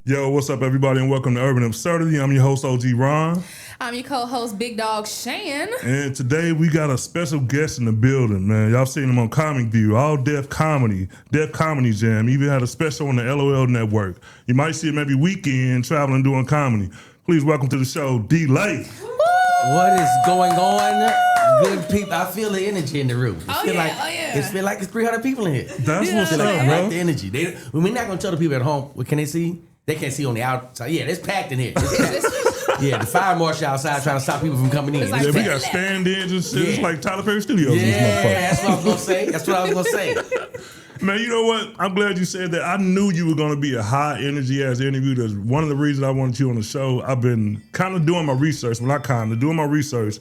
Yo, what's up, everybody, and welcome to Urban Absurdity. I'm your host, OG Ron. I'm your co-host, Big Dog Shan. And today we got a special guest in the building, man. Y'all seen him on Comic View, All Deaf Comedy Jam. Even had a special on the LOL Network. You might see him every weekend traveling doing comedy. Please welcome to the show, LAI. What is going on? Good people. I feel the energy in the room. It feel like it's 300 people in here. That's what's up, I bro. like the energy. We're not going to tell the people at home, what can they see? They can't see on the outside. Yeah, it's packed in here. Yeah, the fire marshal outside trying to stop people from coming in. Yeah, we got stand-ins and shit. It's like Tyler Perry Studios. Yeah, that's what I was going to say. Man, you know what? I'm glad you said that. I knew you were going to be a high energy as interview. That's one of the reasons I wanted you on the show. I've been kind of doing my research, doing my research,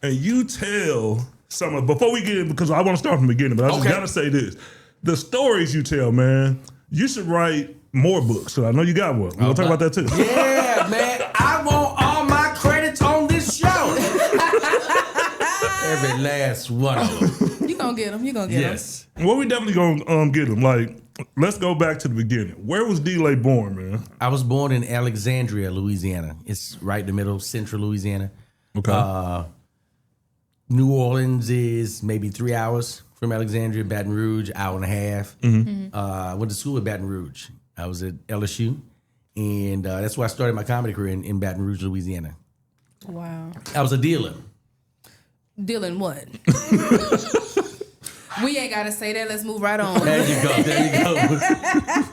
and you tell some of, before we get in, because I want to start from the beginning, but I just got to say this. The stories you tell, man, you should write more books. So I know you got one. We'll talk about that too. Yeah, man. I want all my credits on this show. Every last one of them. You gonna get them. Yes. Well, we definitely gonna get them. Like, let's go back to the beginning. Where was LAI born, man? I was born in Alexandria, Louisiana. It's right in the middle, central Louisiana. Okay. New Orleans is maybe 3 hours from Alexandria. Baton Rouge, hour and a half. I went to school at Baton Rouge. I was at LSU, and that's where I started my comedy career in Baton Rouge, Louisiana. Wow. I was a dealer. Dealing what? We ain't gotta say that. Let's move right on. There you go.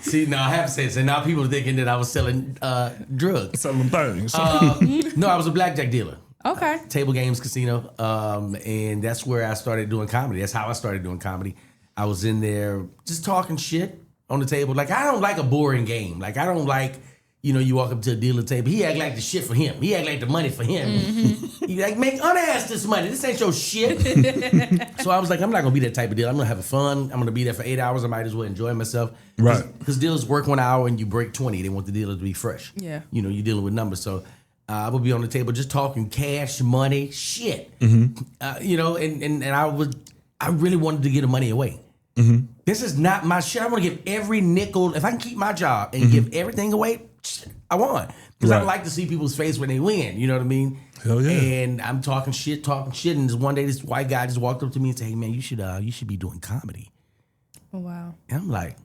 See, now I have to say this, and now people are thinking that I was selling drugs. Selling things. No, I was a blackjack dealer. Okay. Table games, casino, and that's where I started doing comedy. That's how I started doing comedy. I was in there just talking shit on the table. Like, I don't like a boring game. Like, I don't like, you walk up to a dealer table. He act like the shit for him. He act like the money for him. He like, make unask this money. This ain't your shit. So I was like, I'm not going to be that type of dealer. I'm going to have fun. I'm going to be there for 8 hours. I might as well enjoy myself. Right. Because dealers work 1 hour and you break 20. They want the dealer to be fresh. Yeah. You're dealing with numbers. So I would be on the table just talking cash, money, shit. And I really wanted to get the money away. This is not my shit. I want to give every nickel. If I can keep my job and give everything away, I want. Because I don't like to see people's face when they win. You know what I mean? Hell yeah. And I'm talking shit. And this one day, this white guy just walked up to me and said, "Hey man, you should be doing comedy." Oh, wow. And I'm like,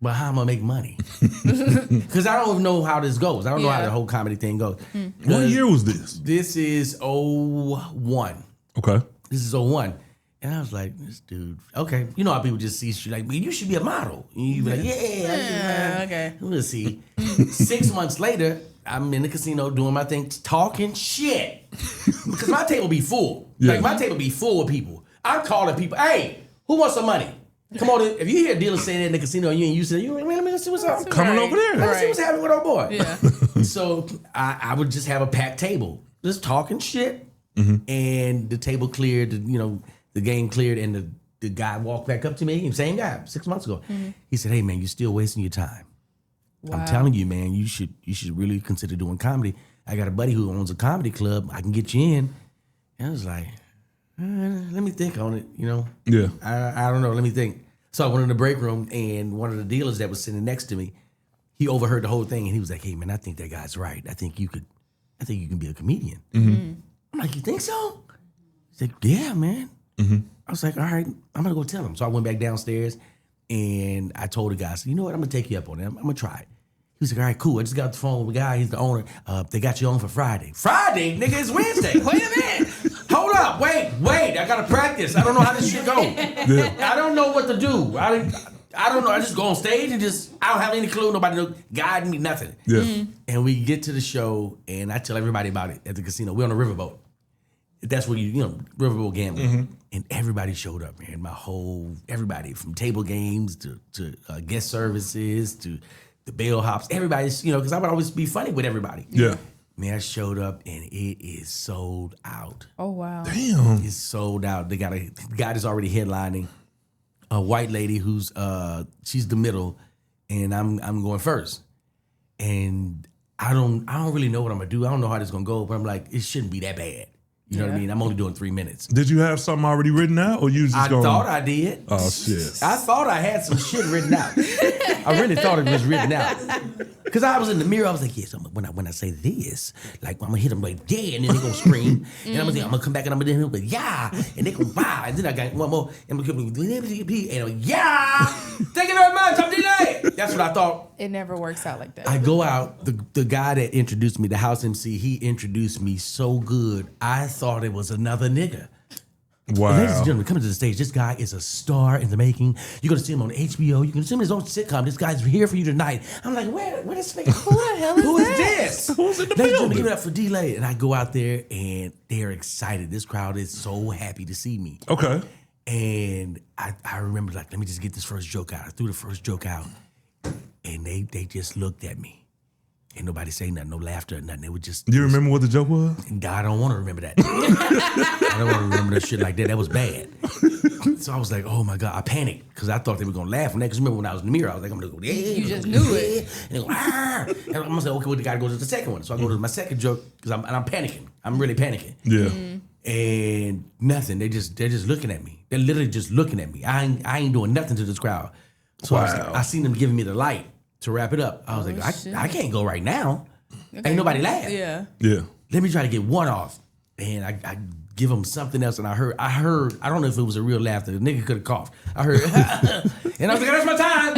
"But how am I gonna make money?" Because I don't even know how this goes. I don't know how the whole comedy thing goes. What year was this? This is 01. Okay. This is 01. And I was like, this dude, okay. You know how people just see you like, you should be a model. And you be like, Okay. We'll see. 6 months later, I'm in the casino doing my thing, talking shit. Because my table be full. Yeah. Like, my table be full of people. I'm calling people, hey, who wants some money? Come on, if you hear dealers saying that in the casino and you ain't used to it, let me see what's up. Coming over there. Let's see what's happening with our boy. Yeah. So I would just have a packed table, just talking shit. And the table cleared, the game cleared, and the guy walked back up to me, same guy, 6 months ago. He said, "Hey man, you're still wasting your time. Wow. I'm telling you, man, you should really consider doing comedy. I got a buddy who owns a comedy club. I can get you in." And I was like, let me think on it, Yeah. I don't know, let me think. So I went in the break room, and one of the dealers that was sitting next to me, he overheard the whole thing, and he was like, "Hey man, I think that guy's right. I think you can be a comedian." I'm like, "You think so?" He's like, "Yeah, man." I was like, "All right, I'm gonna go tell him." So I went back downstairs and I told the guy, I said, "You know what? I'm gonna take you up on it. I'm gonna try it." He was like, "All right, cool. I just got off the phone with the guy. He's the owner. They got you on for Friday." Friday? Nigga, it's Wednesday. Wait a minute. Hold up. Wait. I gotta practice. I don't know how this shit go. Yeah. I don't know what to do. I don't know. I just go on stage and I don't have any clue. Nobody know, guide me, nothing. Yeah. And we get to the show and I tell everybody about it at the casino. We're on a riverboat. That's where riverboat gambling. And everybody showed up, man. Everybody from table games to guest services to the bellhops, everybody's, because I would always be funny with everybody. Yeah. Man, I showed up and it is sold out. Oh, wow. Damn. It's sold out. They got a guy that's already headlining, a white lady who's she's the middle, and I'm going first. And I don't really know what I'm gonna do. I don't know how this is gonna go, but I'm like, it shouldn't be that bad. You know what I mean? I'm only doing 3 minutes. Did you have something already written out, or you just I going? thought I did. Oh shit! I thought I had some shit written out. I really thought it was written out. Because I was in the mirror, I was like, yes, when I say this, like I'm gonna hit them like, yeah, and then they gonna scream. And I'm gonna come back and I'm gonna hit them like, yeah, and they gonna wow. And then I got one more, and I'm gonna yeah, thank you very much, I'm delayed. That's what I thought. It never works out like that. I go out, the guy that introduced me, the house MC, he introduced me so good, I thought it was another nigga. Wow. Ladies and gentlemen, coming to the stage, this guy is a star in the making. You're going to see him on HBO. You can see him in his own sitcom. This guy's here for you tonight. I'm like, where this nigga? Who the hell is Who is that? this? Who's in the Ladies and gentlemen, building? give it up for D-Lay. And I go out there, and they're excited. This crowd is so happy to see me. Okay. And I remember, like, let me just get this first joke out. I threw the first joke out, and they just looked at me. Ain't nobody say nothing, no laughter or nothing. They would just... Do you remember what the joke was? I don't want to remember that. I don't want to remember that shit like that. That was bad. So I was like, oh my God. I panicked because I thought they were going to laugh. Because remember when I was in the mirror, I was like, I'm going to go, yeah. You just knew it. And they go, ah. And I'm going to say, okay, well, the guy goes to the second one. So I go to my second joke because I'm panicking. I'm really panicking. Yeah. And nothing. They're just looking at me. They're literally just looking at me. I ain't doing nothing to this crowd. So Wow. I seen them giving me the light to wrap it up. I was like, I can't go right now. Ain't nobody laugh. Yeah. Yeah. Let me try to get one off. And I give him something else, and I heard, I don't know if it was a real laughter. The nigga could have coughed. I heard, and I was like, that's my time.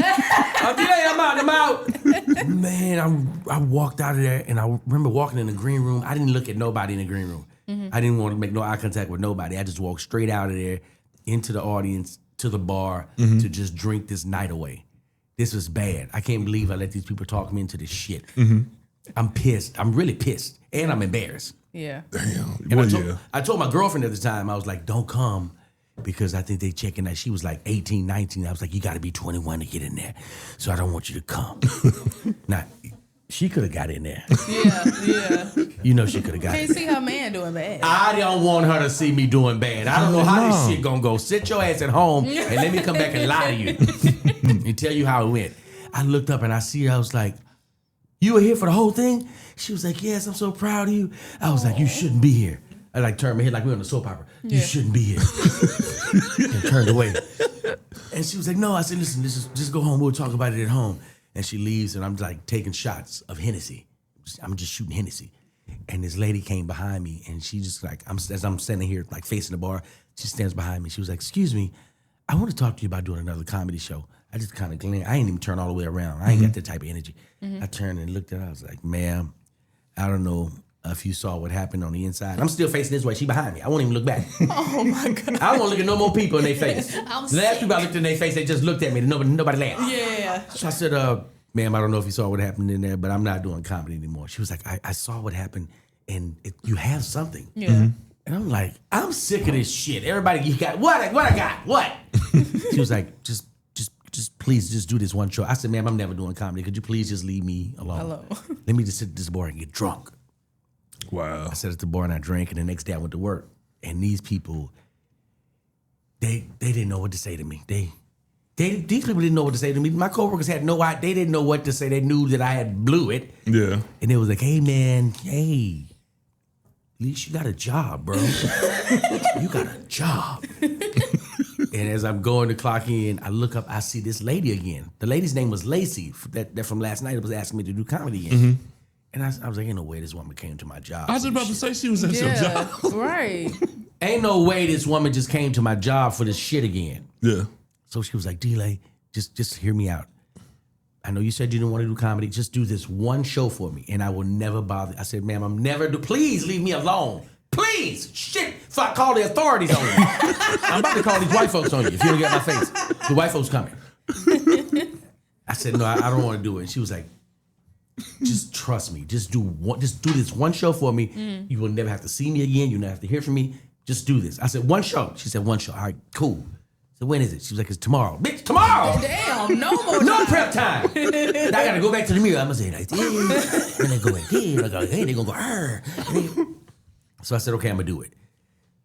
I'm out. Man, I walked out of there, and I remember walking in the green room. I didn't look at nobody in the green room. I didn't want to make no eye contact with nobody. I just walked straight out of there, into the audience, to the bar, to just drink this night away. This was bad. I can't believe I let these people talk me into this shit. I'm pissed. I'm really pissed. And I'm embarrassed. Yeah. Damn. And Well, I told my girlfriend at the time, I was like, don't come because I think they checking that. She was like 18, 19. I was like, you got to be 21 to get in there. So I don't want you to come. Now, she could have got in there. Yeah. You know she could have got in Can't there. see her man doing bad. I don't want her to see me doing bad. I don't know how this No. shit gonna go. Sit your ass at home and let me come back and lie to you and tell you how it went. I looked up and I see her. I was like, you were here for the whole thing? She was like, yes, I'm so proud of you. I was like, you shouldn't be here. I like turned my head like we were on the soap opera. You shouldn't be here. And turned away. And she was like, no. I said, listen, just go home. We'll talk about it at home. And she leaves and I'm like taking shots of Hennessy. I'm just shooting Hennessy. And this lady came behind me and she just like, as I'm standing here like facing the bar, she stands behind me. She was like, excuse me, I want to talk to you about doing another comedy show. I just kind of glanced. I ain't even turn all the way around. I ain't got that type of energy. I turned and looked at her. I was like, ma'am, I don't know if you saw what happened on the inside. I'm still facing this way. She behind me. I won't even look back. Oh my God. I don't want to look at no more people in their face. The last people I looked in their face, they just looked at me. Nobody laughed. Yeah. So I said, ma'am, I don't know if you saw what happened in there, but I'm not doing comedy anymore. She was like, I saw what happened, and you have something. Yeah. And I'm like, I'm sick of this shit. Everybody, you got what I got? What? She was like, just please just do this one show. I said, ma'am, I'm never doing comedy. Could you please just leave me alone? Let me just sit at this bar and get drunk. wow. I sat at the bar and I drank, and the next day I went to work. And these people, they didn't know what to say to me. These people didn't know what to say to me. My coworkers had no idea. They didn't know what to say. They knew that I had blew it. Yeah. And they was like, hey, man, hey, at least you got a job, bro. You got a job. And as I'm going to clock in, I look up, I see this lady again. The lady's name was Lacey, that from last night was asking me to do comedy again. And I was like, ain't no way this woman came to my job. I was just about to say she was at your Yeah. job. Right. Ain't no way this woman just came to my job for this shit again. Yeah. So she was like, D-Lay, just hear me out. I know you said you didn't want to do comedy. Just do this one show for me, and I will never bother. I said, ma'am, I'm never do. Please leave me alone. Please. Shit. If I call the authorities on you. I'm about to call these white folks on you if you don't get my face. The white folks coming. I said, no, I don't want to do it. And she was like, just trust me. Just do this one show for me. You will never have to see me again. You'll never have to hear from me. Just do this. I said, one show. She said, one show. All right, cool. So when is it? She was like, it's tomorrow. Bitch, tomorrow! Damn, no more No time. prep time. I gotta go back to the mirror. I'm gonna say like this, and then go like this. I go, hey, they gonna go, arr. So I said, okay, I'm gonna do it.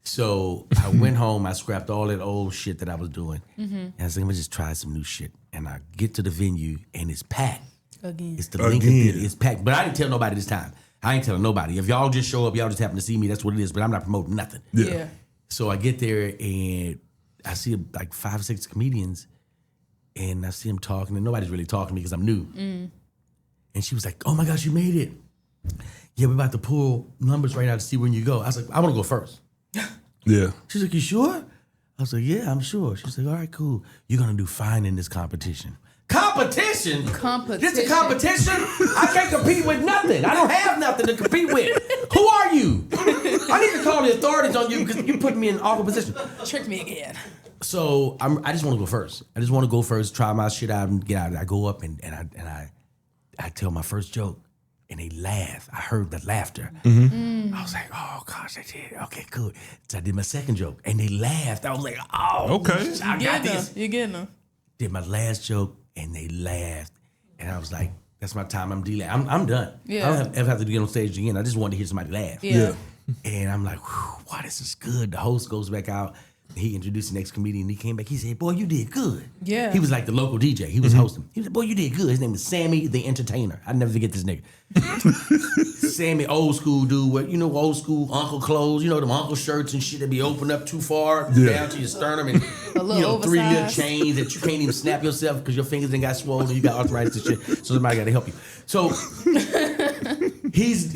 So I went home. I scrapped all that old shit that I was doing, and I said, I'm gonna just try some new shit. And I get to the venue, and it's packed. Again. It's the Lincoln Theater. It's packed, but I didn't tell nobody this time. I ain't telling nobody. If y'all just show up, y'all just happen to see me, that's what it is. But I'm not promoting nothing. Yeah. So I get there and I see like 5 or 6 comedians, and I see them talking, and nobody's really talking to me because I'm new. And she was like, "Oh my gosh, you made it! Yeah, we're about to pull numbers right now to see when you go." I was like, "I want to go first." Yeah. She's like, "You sure?" I was like, "Yeah, I'm sure." She's like, "All right, cool. You're gonna do fine in this competition." Competition? Competition. This a competition? I can't compete with nothing. I don't have nothing to compete with. Who are you? I need to call the authorities on you because you put me in an awkward position. Tricked me again. So I just want to go first. I just want to go first, try my shit out, and get out. I go up and I tell my first joke, and they laugh. I heard the laughter. I was like, "Oh gosh, I did. Okay, cool." So I did my second joke, and they laughed. I was like, "Oh, Okay. I got Getting this." her. You're getting her. Did my last joke, and they laughed, and I was like, "That's my time. I'm delaying. I'm done. Yeah. I don't ever have to get on stage again. I just wanted to hear somebody laugh." Yeah. And I'm like, "Whew, wow, this is good." The host goes back out. He introduced the next comedian. He came back. He said, "Boy, you did good." Yeah. He was like the local DJ. He was hosting. He was like, "Boy, you did good." His name was Sammy the Entertainer. I never forget this nigga. Sammy, old school dude, with, old school uncle clothes. Them uncle shirts and shit that be opened up too far down to your sternum, and A little 3 little oversized. chains that you can't even snap yourself because your fingers done got swollen and you got arthritis and shit. So somebody got to help you. So he's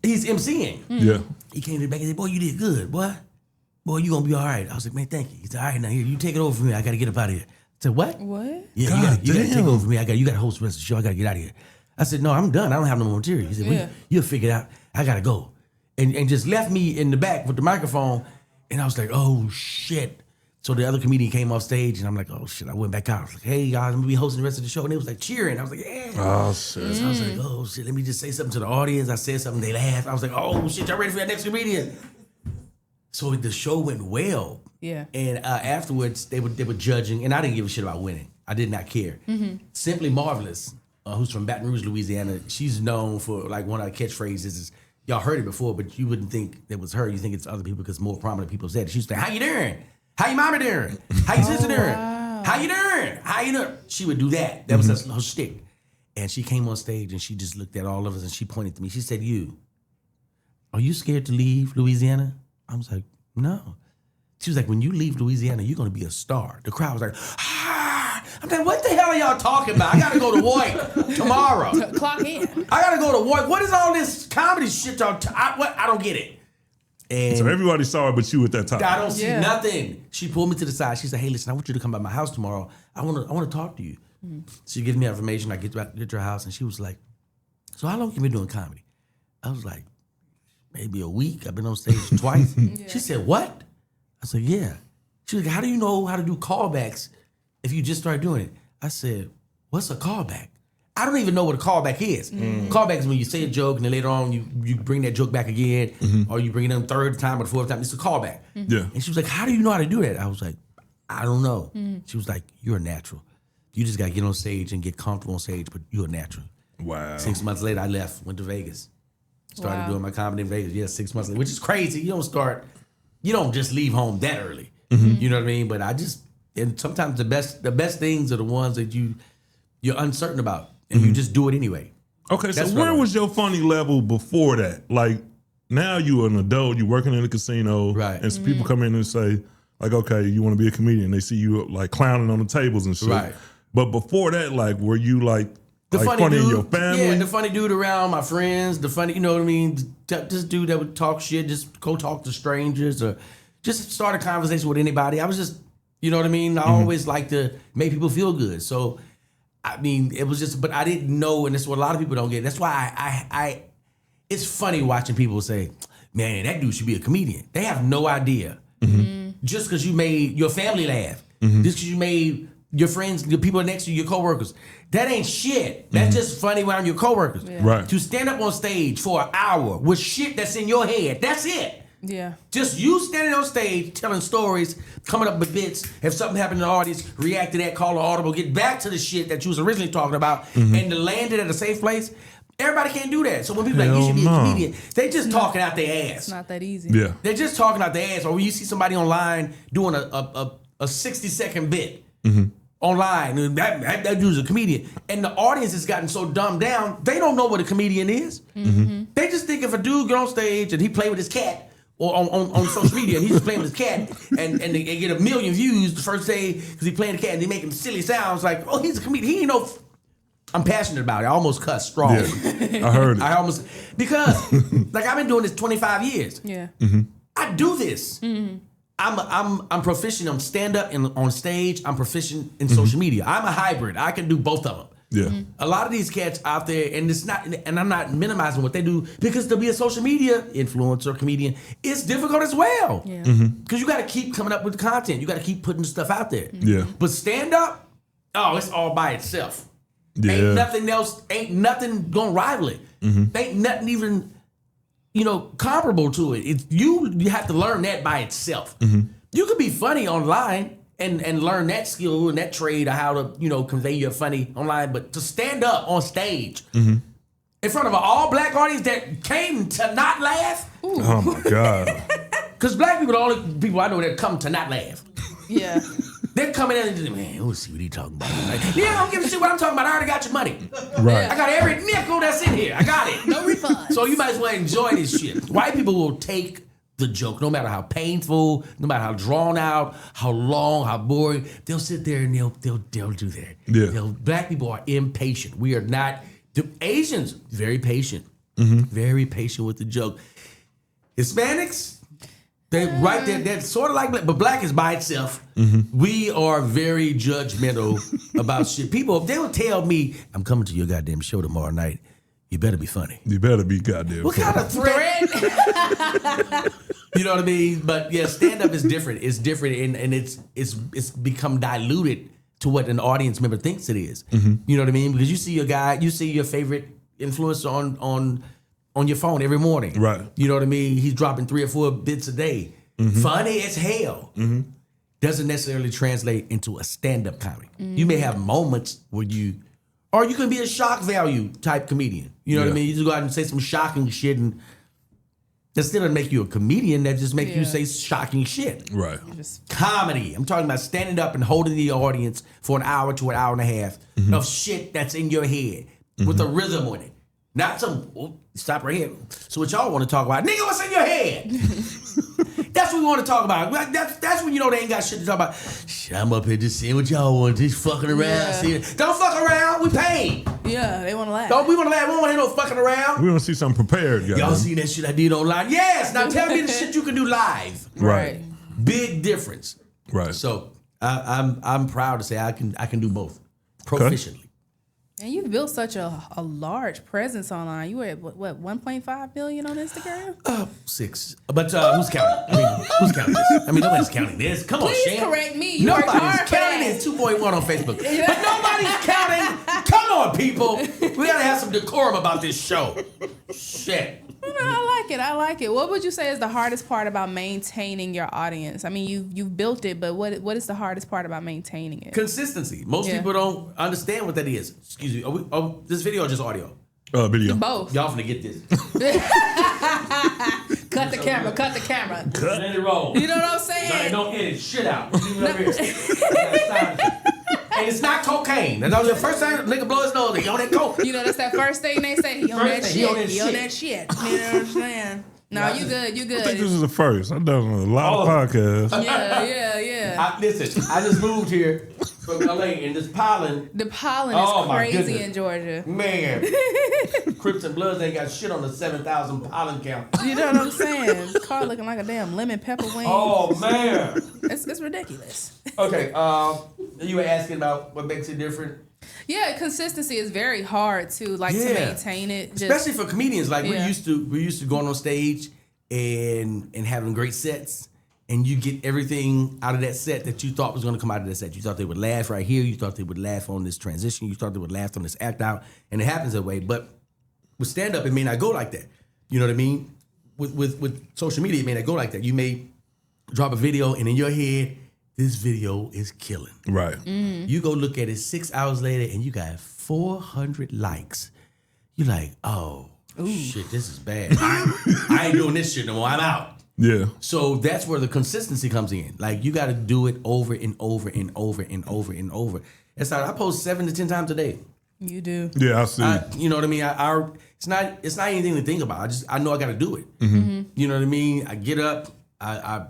MCing. Yeah. He came to the back and said, "Boy, you did good, boy. Boy, you gonna be all right." I was like, "Man, thank you." He said, "All right, now here, you take it over from me. I gotta get up out of here." I said, "What?" What? Yeah, God you gotta take damn. over from me. You gotta host the rest of the show. I gotta get out of here. I said, "No, I'm done. I don't have no more material." He said, "Well, Yeah. you'll figure it out. I gotta go." And just left me in the back with the microphone. And I was like, "Oh shit." So the other comedian came off stage and I'm like, "Oh shit." I went back out. I was like, "Hey guys, I'm gonna be hosting the rest of the show." And they was like cheering. I was like, "Yeah." Oh shit. So I was like, "Oh shit, let me just say something to the audience." I said something, they laughed. I was like, "Oh shit, y'all ready for that next comedian?" So the show went well. Yeah. And afterwards, they were judging, and I didn't give a shit about winning. I did not care. Simply Marvelous, who's from Baton Rouge, Louisiana, she's known for, like, one of her catchphrases is, y'all heard it before, but you wouldn't think it was her. You think it's other people because more prominent people said it. She used to say, "How you doing? How your mama doing? How your sister doing? wow. How you doing? How you doing?" She would do that. That was her shtick. And she came on stage, and she just looked at all of us, and she pointed to me. She said, "Are you scared to leave Louisiana?" I was like, "No." She was like, "When you leave Louisiana, you're gonna be a star." The crowd was like, "Ah!" I'm like, "What the hell are y'all talking about? I gotta go to Warwick tomorrow. Clock in. I gotta go to Warwick. What is all this comedy shit y'all? I don't get it." And So everybody saw it, but you at that time. I don't see Yeah. nothing. She pulled me to the side. She said, "Hey, listen, I want you to come by my house tomorrow. I want to talk to you." She gives me information. I get to her house, and she was like, "So how long you been doing comedy?" I was like, "Maybe a week. I've been on stage twice." She said, "What?" I said, "Yeah." She was like, "How do you know how to do callbacks if you just started doing it?" I said, "What's a callback?" I don't even know what a callback is. Callback is when you say a joke and then later on you bring that joke back again, or you bring it in the third time or the fourth time. It's a callback. Yeah. And she was like, "How do you know how to do that?" I was like, "I don't know." She was like, "You're a natural. You just got to get on stage and get comfortable on stage, but you're a natural." Wow. 6 months later, I left, went to Vegas. Started Wow. doing my comedy in Vegas. Yeah, 6 months later, which is crazy. You don't just leave home that early. You know what I mean? But and sometimes the best things are the ones that you're uncertain about, and you just do it anyway. Okay, so That's what I where learned. was your funny level before that? Like, now you an adult, you working in a casino, Right. and some people come in and say, like, "Okay, you want to be a comedian?" They see you like clowning on the tables and shit. Right. But before that, like, were you like funny dude, in your family? Yeah, the funny dude around my friends, the funny, you know what I mean? This dude that would talk shit, just go talk to strangers or just start a conversation with anybody. I was just, you know what I mean? I always like to make people feel good. So, I mean, it was just, but I didn't know, and that's what a lot of people don't get. That's why I it's funny watching people say, "Man, that dude should be a comedian." They have no idea. Just because you made your family laugh, just because you made your friends, the people next to you, your coworkers, that ain't shit. That's just funny around your coworkers. Yeah. Right. To stand up on stage for an hour with shit that's in your head, that's it. Yeah. Just you standing on stage, telling stories, coming up with bits. If something happened in the audience, react to that, call an audible, get back to the shit that you was originally talking about, and to land it at a safe place. Everybody can't do that. So when people are like, "You should be a Hell no. comedian," they just talking out their ass. It's not that easy. Yeah. They're just talking out their ass. Or when you see somebody online doing a 60-second bit, online. That dude's a comedian. And the audience has gotten so dumbed down, they don't know what a comedian is. They just think if a dude get on stage and he play with his cat or on social media and he's just playing with his cat and they get 1 million views the first day because he playing the cat and they make him silly sounds like, oh, he's a comedian. He ain't no... I'm passionate about it. I almost cussed strong. Yeah, I heard it. Because like I've been doing this 25 years. Yeah. I do this. I'm proficient on stand up and on stage. I'm proficient in social media. I'm a hybrid. I can do both of them. Yeah. A lot of these cats out there, and it's not, and I'm not minimizing what they do because to be a social media influencer, comedian, it's difficult as well. Yeah. Because you got to keep coming up with content. You got to keep putting stuff out there. Yeah. But stand up, oh, it's all by itself. Yeah. Ain't nothing else. Ain't nothing gonna rival it. Ain't nothing even, comparable to it. You have to learn that by itself. You could be funny online and learn that skill and that trade of how to convey your funny online, but to stand up on stage in front of an all black audience that came to not laugh. Oh my God. Because black people are the only people I know that come to not laugh. Yeah. They're coming in and just, man, we'll see what he talking about. Like, yeah, I don't give a shit what I'm talking about. I already got your money. Right. I got every nickel that's in here. I got it. No refunds. So you might as well enjoy this shit. White people will take the joke, no matter how painful, no matter how drawn out, how long, how boring. They'll sit there and they'll do that. Yeah. Black people are impatient. We are not. The Asians, very patient. Very patient with the joke. Hispanics, they're sort of like black, but black is by itself. We are very judgmental about shit. People, they will tell me, I'm coming to your goddamn show tomorrow night. You better be funny. You better be goddamn What funny. kind of threat? You know what I mean? But yeah, stand-up is different. It's different and it's become diluted to what an audience member thinks it is. You know what I mean? Because you see your favorite influencer on your phone every morning. Right. You know what I mean? He's dropping 3 or 4 bits a day. Funny as hell. Doesn't necessarily translate into a stand-up comic. You may have moments where or you can be a shock value type comedian. You know what I mean? You just go out and say some shocking shit and that still doesn't make you a comedian. That just make you say shocking shit. Right. Comedy. I'm talking about standing up and holding the audience for an hour to an hour and a half of shit that's in your head with a rhythm on it. Not some, stop right here. So what y'all want to talk about? Nigga, what's in your head? That's what we want to talk about. That's when you know they ain't got shit to talk about. Shit, I'm up here just seeing what y'all want, just fucking around. Yeah. Don't fuck around, we paid. Yeah, they want to laugh. We want to laugh, we don't want to hear no fucking around. We want to see something prepared, guys. Y'all see that shit I did online? Yes, now tell me the shit you can do live. Right. Big difference. Right. So I'm proud to say I can do both proficiently. And you've built such a large presence online. You were at, what 1.5 million on Instagram? 6. But who's counting? Who's counting this? Nobody's counting this. Come on, Please Shan. correct me. You worked hard Nobody's for counting that. it. 2.1 on Facebook. But nobody's counting. Come on, people. We gotta have some decorum about this show. Shit. No, I like it. What would you say is the hardest part about maintaining your audience? I mean, you've built it, but what is the hardest part about maintaining it? Consistency. Most people don't understand what that is. Excuse me. This video or just audio? Video. Both. Y'all finna get this. Cut the camera. Cut the camera. Let it roll. You know what I'm saying? Don't edit shit out. Leave it up here. And it's not cocaine. That's the first time nigga blow his nose. He on that coke. You know, that's that first thing they say. He on that First thing, shit. He on that shit. You know what I'm saying? No, you good. You I think this good. is the first. I've done a lot of podcasts. Yeah. Listen, I just moved here from LA and this pollen, The pollen Oh, is my crazy goodness. in Georgia. man. Crips and Bloods ain't got shit on the 7,000 pollen count. You know what I'm saying? Car looking like a damn lemon pepper wing. Oh man. It's ridiculous. Okay, you were asking about what makes it different. Yeah, consistency is very hard to maintain it. Just, Especially for comedians, like Yeah. we're used to going on stage and having great sets, and you get everything out of that set that you thought was going to come out of that set. You thought they would laugh right here. You thought they would laugh on this transition. You thought they would laugh on this act out, and it happens that way. But with stand up, it may not go like that. You know what I mean? With social media, it may not go like that. You may drop a video, and in your head, this video is killing. Right. You go look at it 6 hours later and you got 400 likes. You're like, oh, shit, this is bad. I ain't doing this shit no more. I'm out. Yeah. So that's where the consistency comes in. Like you got to do it over and over and over and over and over. It's like I post 7 to 10 times a day. You do. Yeah, I see. You know what I mean? It's not anything to think about. I know I got to do it. You know what I mean? I get up. I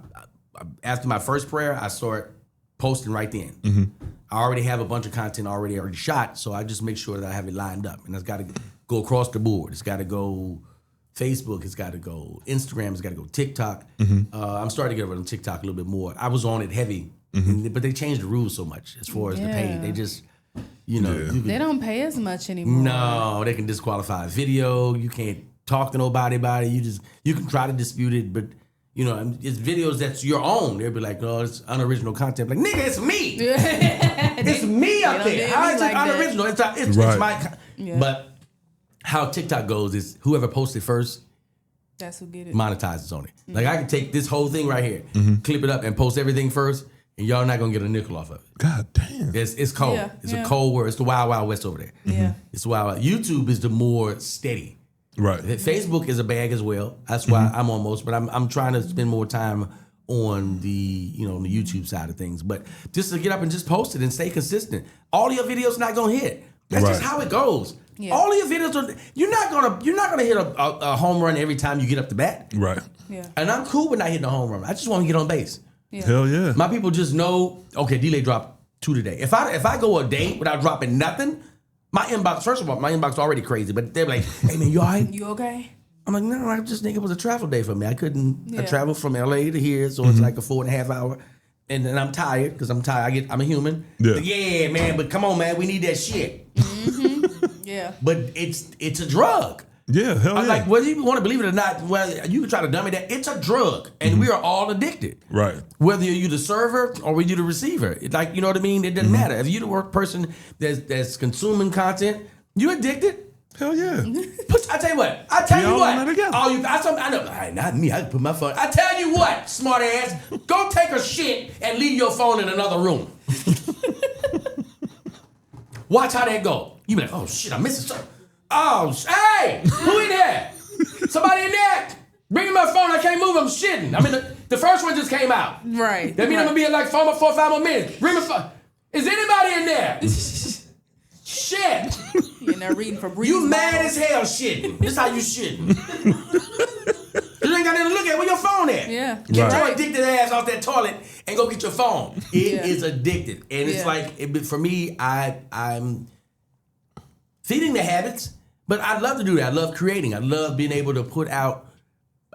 after my first prayer, I start posting right then. I already have a bunch of content already shot, so I just make sure that I have it lined up, and it's got to go across the board. It's got to go Facebook. It's got to go Instagram. It's got to go TikTok. I'm starting to get over on TikTok a little bit more. I was on it heavy, but they changed the rules so much as far as the pay. They just, you know, They don't pay as much anymore. no, they can disqualify a video. You can't talk to nobody about it. You can try to dispute it, but you know, it's videos that's your own. They'll be like, oh, it's unoriginal content. Like, nigga, it's me. It's me up there. How is it unoriginal? It's my. But how TikTok goes is whoever posted first, that's who get it. Monetizes on it. Like I can take this whole thing right here, clip it up, and post everything first, and y'all not gonna get a nickel off of it. God damn. It's cold. Yeah, It's a cold word. It's the wild, wild west over there. Yeah. It's wild. YouTube is the more steady. Right. Facebook is a bag as well. That's why I'm on most, but I'm trying to spend more time on the on the YouTube side of things. But just to get up and just post it and stay consistent. All your videos not gonna hit. That's just how it goes. Yeah. All of your videos you're not gonna hit a home run every time you get up the bat. Right. Yeah. And I'm cool with not hitting a home run. I just want to get on base. Yeah. Hell yeah. My people just know, okay, D-Lay dropped 2 today. If I go a day without dropping nothing, my inbox, first of all, my inbox is already crazy, but they're like, hey man, you all right? You okay? I'm like, no, I just think it was a travel day for me. I Yeah. traveled from LA to here, so it's like a 4.5 hour. And then I'm tired, because I'm tired. I'm a human. Yeah. Like, yeah, man, but come on, man, we need that shit. Yeah. But it's a drug. Yeah, hell yeah. I'm like, whether you want to believe it or not, well, you can try to dummy that. It's a drug, and we are all addicted. Right. Whether you're the server or whether you're the receiver, it's like, you know what I mean. It doesn't matter. If you're the work person that's consuming content, you addicted. Hell yeah. I tell you what. I tell We you all what. in it together. I know. All right, not me. I can put my phone. I tell you what, smart ass. Go take a shit and leave your phone in another room. Watch how that go. You be like, oh shit, I'm missing something. Oh, hey, who in there? Somebody in there? Bring me my phone. I can't move. I'm shitting. I mean, the first one just came out. Right. That means I'm gonna be in like 4 or 5 more minutes. Bring me phone. Is anybody in there? Shit. You're in there reading for breathing. You mad as hell shitting. This how you shitting. You ain't got nothing to look at. Where your phone at? Yeah. Get Right. your addicted ass off that toilet and go get your phone. It is addicted. And it's like, for me, I'm feeding the habits, but I love to do that. I love creating. I love being able to put out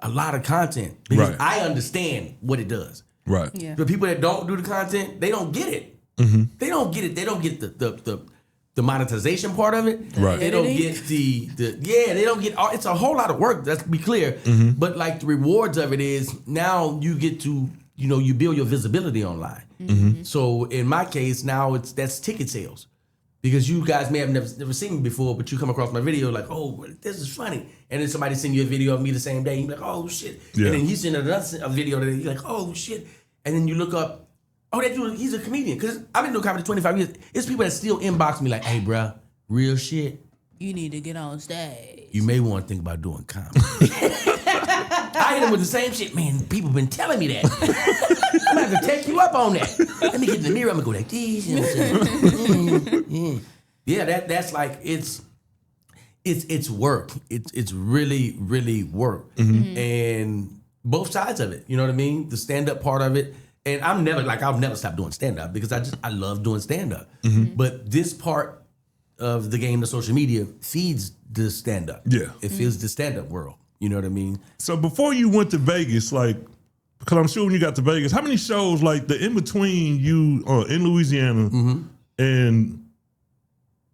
a lot of content because Right. I understand what it does. Right. Yeah. The people that don't do the content, they don't get it. They don't get it. They don't get the monetization part of it. Right. They don't get they don't get it's a whole lot of work, let's be clear. But like the rewards of it is now you get to, you build your visibility online. So in my case, now that's ticket sales. Because you guys may have never seen me before, but you come across my video like, oh, this is funny. And then somebody send you a video of me the same day. You're like, oh, shit. Yeah. And then you send a video that you're like, oh, shit. And then you look up, oh, that dude, he's a comedian. Because I've been doing comedy 25 years. It's people that still inbox me like, hey, bro, real shit. You need to get on stage. You may want to think about doing comedy. I hit him with the same shit. Man, people been telling me that. I'm going to have to take you up on that. Let me get in the mirror. I'm going to go like this. Yeah, that's like, it's work. It's really, really work. And both sides of it. You know what I mean? The stand-up part of it. And I'll never stop doing stand-up because I love doing stand-up. But this part of the game, the social media, feeds the stand-up. Yeah. It feeds the stand-up world. You know what I mean? So before you went to Vegas, because I'm sure when you got to Vegas, how many shows, the in-between you in Louisiana and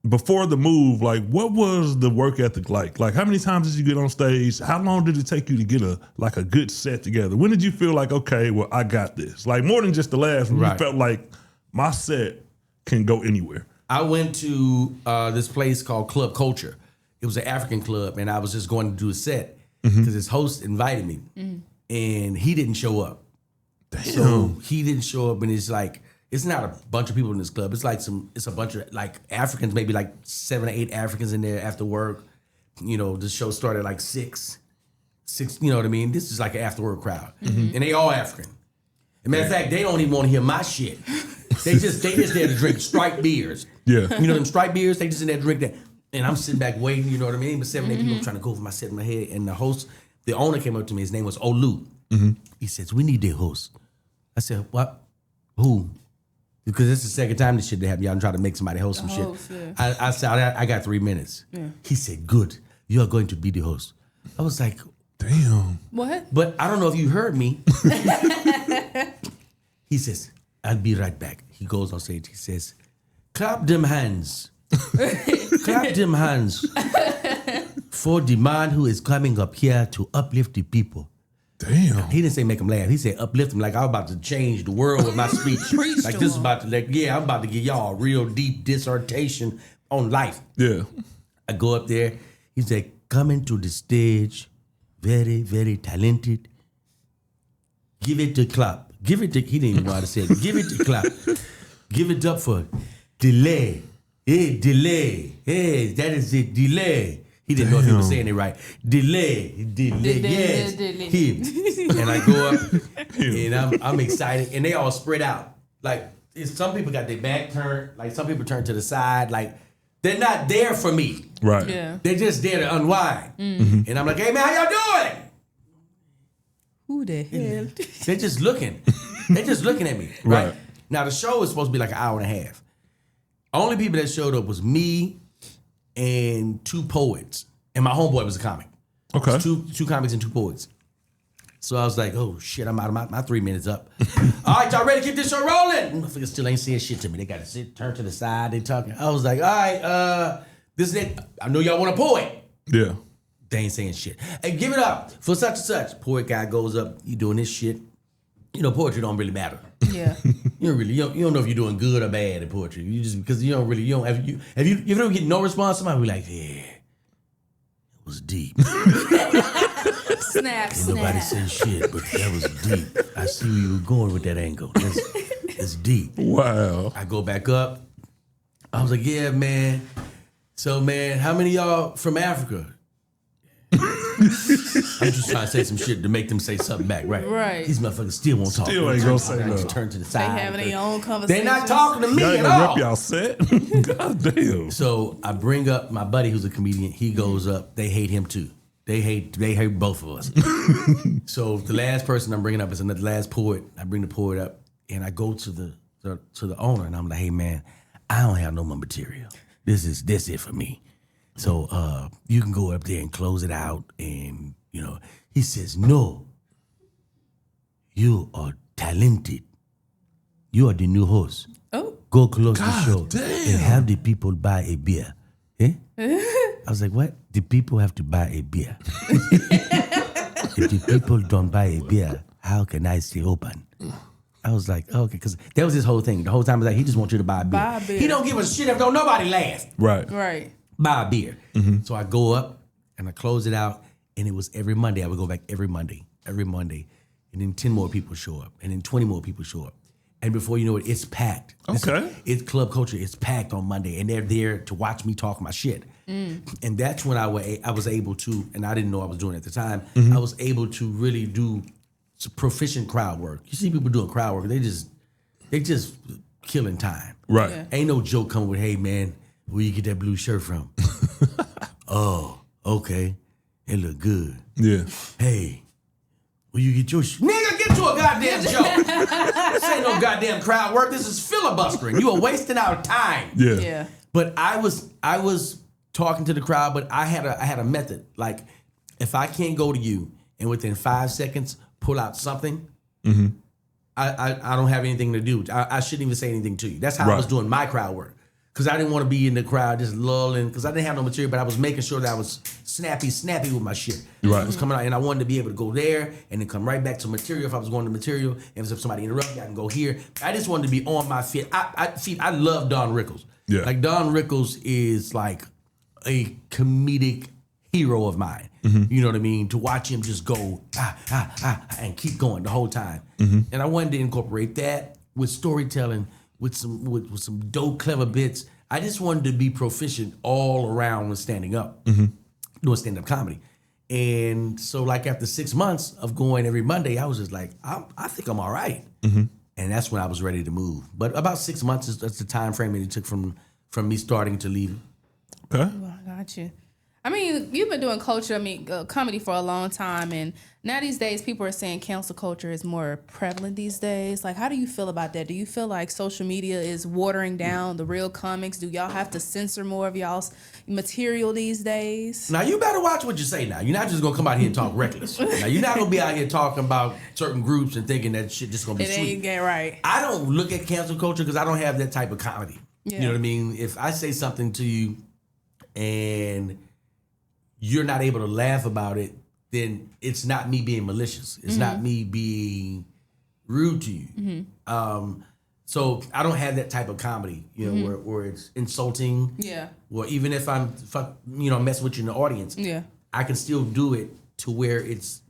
before the move, what was the work ethic like? Like, how many times did you get on stage? How long did it take you to get a good set together? When did you feel like, okay, well, I got this? Like, more than just the last one, you felt like my set can go anywhere. I went to this place called Club Culture. It was an African club, and I was just going to do a set because his host invited me, and he didn't show up. Damn. So he didn't show up, and it's not a bunch of people in this club. It's it's a bunch of Africans, maybe 7 or 8 Africans in there after work. The show started at 6. 6, you know what I mean? This is like an after work crowd. And they all African. As a matter of fact, they don't even want to hear my shit. They just there to drink striped beers. Yeah. You know them striped beers? They just in there to drink that. And I'm sitting back waiting, you know what I mean? But 7, 8 people trying to go over my set in my head. And the owner came up to me. His name was Olu. He says, we need the host. I said, what? Who? Because this is the second time this shit happened. Y'all trying to make somebody host some shit. Yeah. I said, I got 3 minutes. Yeah. He said, good. You are going to be the host. I was like, damn. What? But I don't know if you heard me. He says, I'll be right back. He goes on stage. He says, clap them hands. Clap them hands for the man who is coming up here to uplift the people. Damn. He didn't say make them laugh. He said uplift them like I was about to change the world with my speech. Like this is about to, I'm about to give y'all a real deep dissertation on life. Yeah. I go up there. He said, coming to the stage, very, very talented. Give it a clap. Give it to, he didn't even know how to say it. Give it a clap. Give it up for delay. Hey, delay. Hey, that is it. Delay. He didn't know if he was saying it right. Delay. Yes. Him. And I go up and I'm excited. And they all spread out. Like some people got their back turned. Like some people turn to the side. Like they're not there for me. Right. Yeah. They're just there to unwind. And I'm like, hey man, how y'all doing? Who the hell? They're just looking. They're just looking at me. Right. Now the show was supposed to be like an hour and a half. Only people that showed up was me and 2 poets. And my homeboy was a comic. Okay. Two comics and 2 poets. So I was like, oh shit, I'm out of my 3 minutes up. All right, y'all ready to keep this show rolling? Motherfuckers still ain't saying shit to me. They got to sit, turn to the side, they talking. I was like, all right, this is it. I know y'all want a poet. Yeah. They ain't saying shit. Hey, give it up for such and such. Poet guy goes up, you doing this shit. You know, poetry don't really matter. Yeah. You don't know if you're doing good or bad at poetry. You just because you don't if you don't get no response, somebody be like, yeah, it was deep. Snap. Nobody said shit, but that was deep. I see where you were going with that angle. That's deep. Wow. I go back up. I was like, yeah, man. So, man, how many of y'all from Africa? I'm just trying to say some shit to make them say something back, right? Right. These motherfuckers still won't talk. Still ain't gonna say I just no. turn to the They side. having their own conversation. They're not talking to me Y'all ain't at gonna all. rep y'all set? God damn. So I bring up my buddy who's a comedian. He goes up. They hate him too. They hate both of us. So the last person I'm bringing up is another last poet. I bring the poet up and I go to the owner and I'm like, hey man, I don't have no more material. This it for me. So you can go up there and close it out. And you know, he says, no, you are talented. You are the new host. Oh. Go close the show damn. and have the people buy a beer. Eh? I was like, what? The people have to buy a beer. If the people don't buy a beer, how can I stay open? I was like, okay, because that was his whole thing. The whole time I was like, he just wants you to buy a beer. Buy a beer. He don't give a shit if don't nobody laugh. Right. Right. Buy a beer. So I go up and I close it out, and it was every Monday. I would go back every Monday, and then 10 more people show up, and then 20 more people show up. And before you know it, it's packed. Okay. It's club culture. It's packed on Monday, and they're there to watch me talk my shit. And that's when I was able to, and I didn't know I was doing it at the time, I was able to really do some proficient crowd work. You see people doing crowd work, they just killing time. Right. Yeah. Ain't no joke coming with, hey man, where you get that blue shirt from? Oh, okay. It look good. Yeah. Hey, where you get your nigga, get to a goddamn joke. This ain't no goddamn crowd work. This is filibustering. You are wasting our time. Yeah. Yeah. But I was talking to the crowd, but I had a method. Like, if I can't go to you and within 5 seconds pull out something, I don't have anything to do. I shouldn't even say anything to you. That's how I was doing my crowd work. Because I didn't want to be in the crowd just lulling, because I didn't have no material, but I was making sure that I was snappy with my shit. Right. It was coming out, and I wanted to be able to go there and then come right back to material if I was going to material. And if somebody interrupted me, I can go here. I just wanted to be on my feet. I love Don Rickles. Yeah. Like, Don Rickles is like a comedic hero of mine. You know what I mean? To watch him just go, and keep going the whole time. And I wanted to incorporate that with storytelling, with some dope, clever bits. I just wanted to be proficient all around with standing up, doing stand-up comedy. And so like after 6 months of going every Monday, I was just like, I think I'm all right. And that's when I was ready to move. But about 6 months is that's the time frame that it took from me starting to leave. Okay. Well, I got you. I mean, you've been doing comedy for a long time, and now these days people are saying cancel culture is more prevalent these days. Like, how do you feel about that? Do you feel like social media is watering down the real comics? Do y'all have to censor more of y'all's material these days? Now, you better watch what you say now. You're not just going to come out here and talk reckless. Now, you're not going to be out here talking about certain groups and thinking that shit just going to be It sweet. ain't get right. I don't look at cancel culture because I don't have that type of comedy. Yeah. You know what I mean? If I say something to you and you're not able to laugh about it, then it's not me being malicious. It's not me being rude to you. So I don't have that type of comedy, you know, where it's insulting. Yeah. Or even if I'm messing with you in the audience, I can still do it to where it's